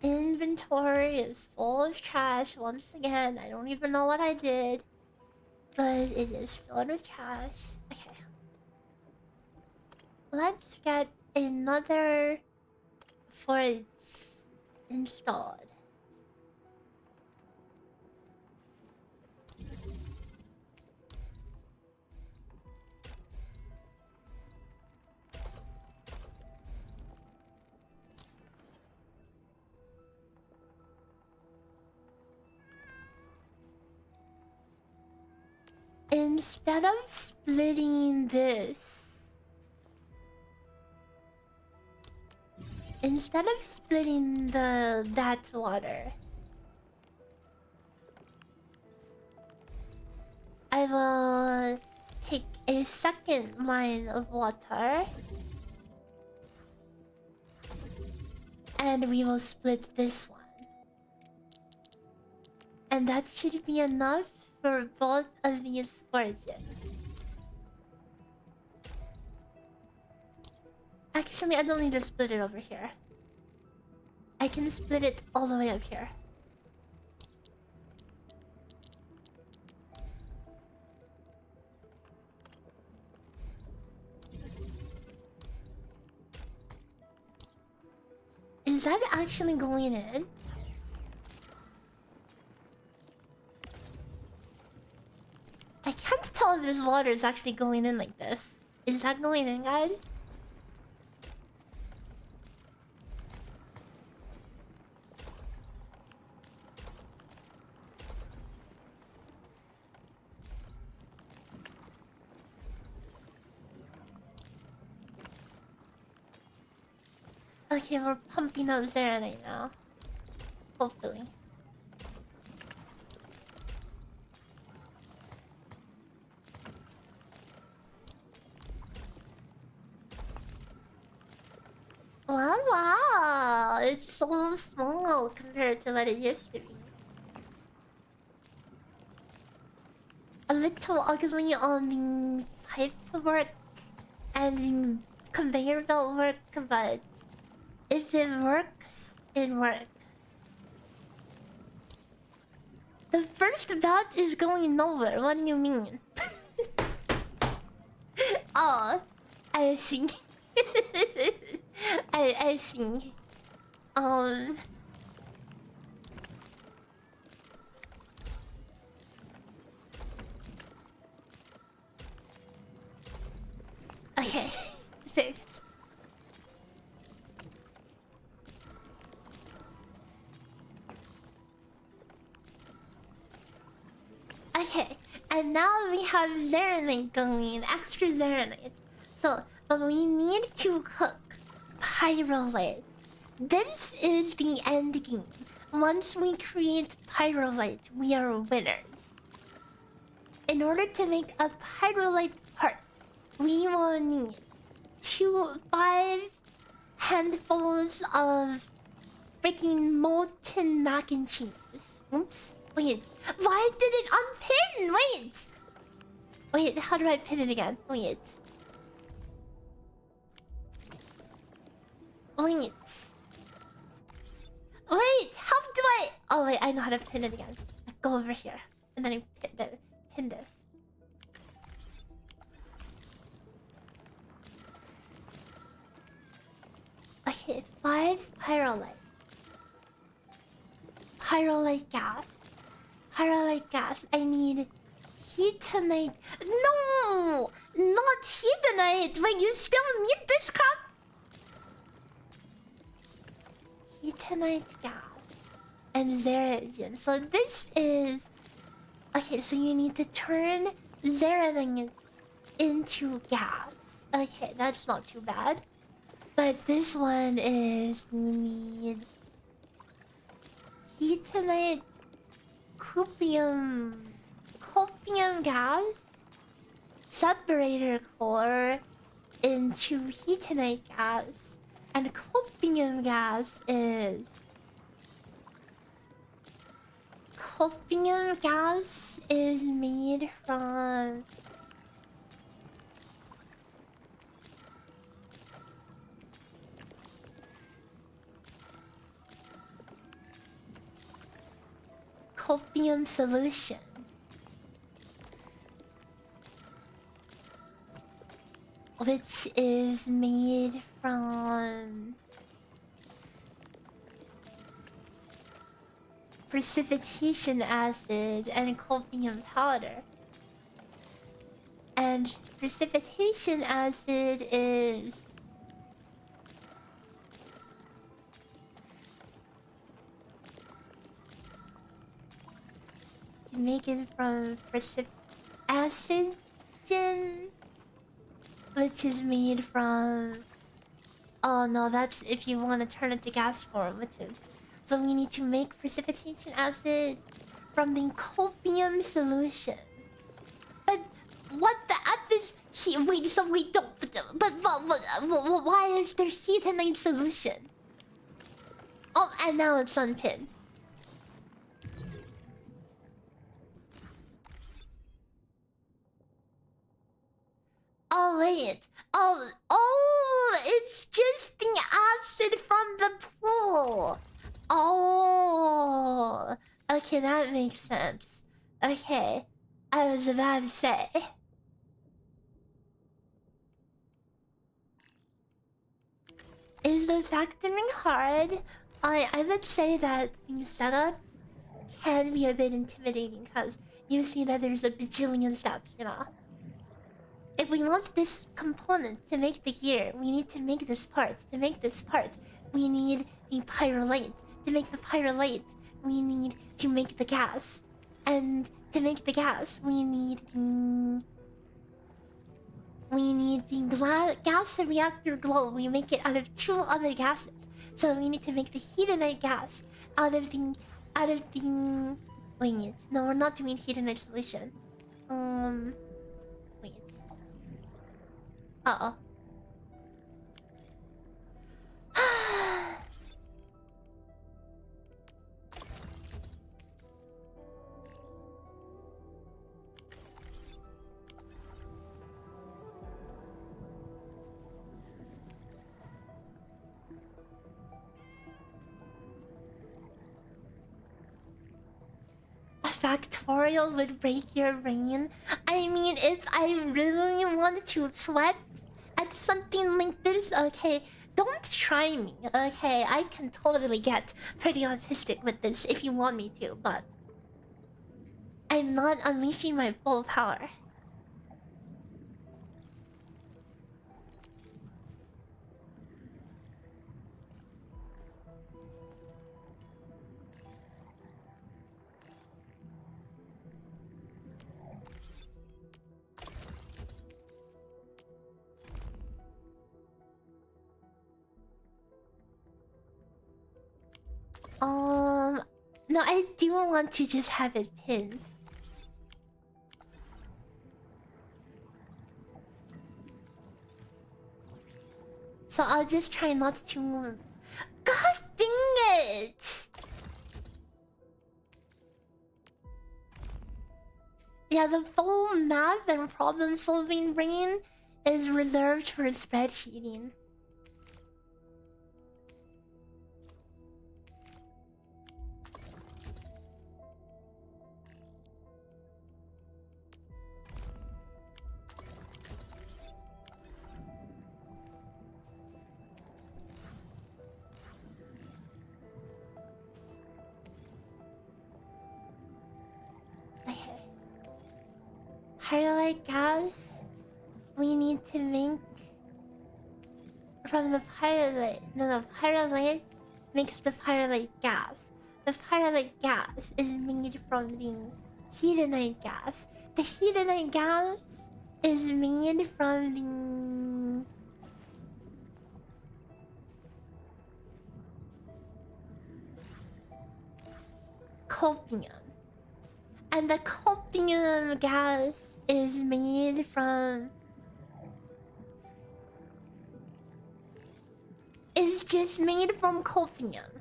Speaker 1: Inventory is full of trash once again. I don't even know what I did, but it is filled with trash. Okay. Let's get another forage installed. Instead of splitting this, that water, I will take a second mine of water and we will split this one. And that should be enough for both of these forages. Actually, I don't need to split it over here. I can split it all the way up here. Is that actually going in? I can't tell if this water is actually going in like this. Is that going in, guys? Okay, we're pumping out Serenade now. Hopefully. Wow, it's so small compared to what it used to be. A little ugly on the pipe work and the conveyor belt work, but if it works, it works. The first belt is going nowhere. What do you mean? Oh, I see. I see. Okay. Thanks. Okay, and now we have Serenade going, extra Serenade. So, but we need to cook Pyrolite. This is the end game. Once we create Pyrolite, we are winners. In order to make a Pyrolite part, we will need 5 handfuls of freaking molten mac and cheese. Oops. Wait, why did it unpin? Wait, how do I pin it again? Wait, how do I... Oh wait, I know how to pin it again. I go over here, and then I pin this. Okay, 5 Pyrolite. Pyrolite gas. Pyrolite gas. I need Heatonite. No! Not Heatonite! Wait, you still need this crap? Heatonite gas. And Zeratin. So this is... Okay, so you need to turn Zeratin into gas. Okay, that's not too bad. But this one is... You need... Heatonite... copium gas separator core into heatonite gas, and copium gas is made from copium solution, which is made from precipitation acid and copium powder. And precipitation acid is you make it from acid, which is made from. Oh no, that's if you want to turn it to gas form, which is. So we need to make precipitation acid from the copium solution. But what the F is he? Wait, so we don't. But why is there heatonite solution? Oh, and now it's unpinned. Oh wait. Oh, it's just the acid from the pool. Oh, okay, that makes sense. Okay, I was about to say. Is the factoring hard? I would say that the setup can be a bit intimidating because you see that there's a bajillion steps, you know? If we want this component to make the gear, we need to make this part. To make this part, we need the pyrolite. To make the pyrolite, we need to make the gas. And to make the gas, we need the gas reactor glow. We make it out of 2 other gases. So we need to make the heatonite gas out of the wait, no, we're not doing heatonite solution. Wait. Uh-oh. A factorial would break your brain. I mean, if I really wanted to sweat at something like this, okay, don't try me, okay? I can totally get pretty autistic with this if you want me to, but I'm not unleashing my full power. No, I do want to just have it pinned. So I'll just try not to... God dang it! Yeah, the full math and problem-solving brain is reserved for spreadsheeting. Pyrolite gas, we need to make from the pyrolite. No, the pyrolite makes the pyrolite gas. The pyrolite gas is made from the heatonite gas. The heatonite gas is made from the copium. And the copium gas is made from... It's just made from copium.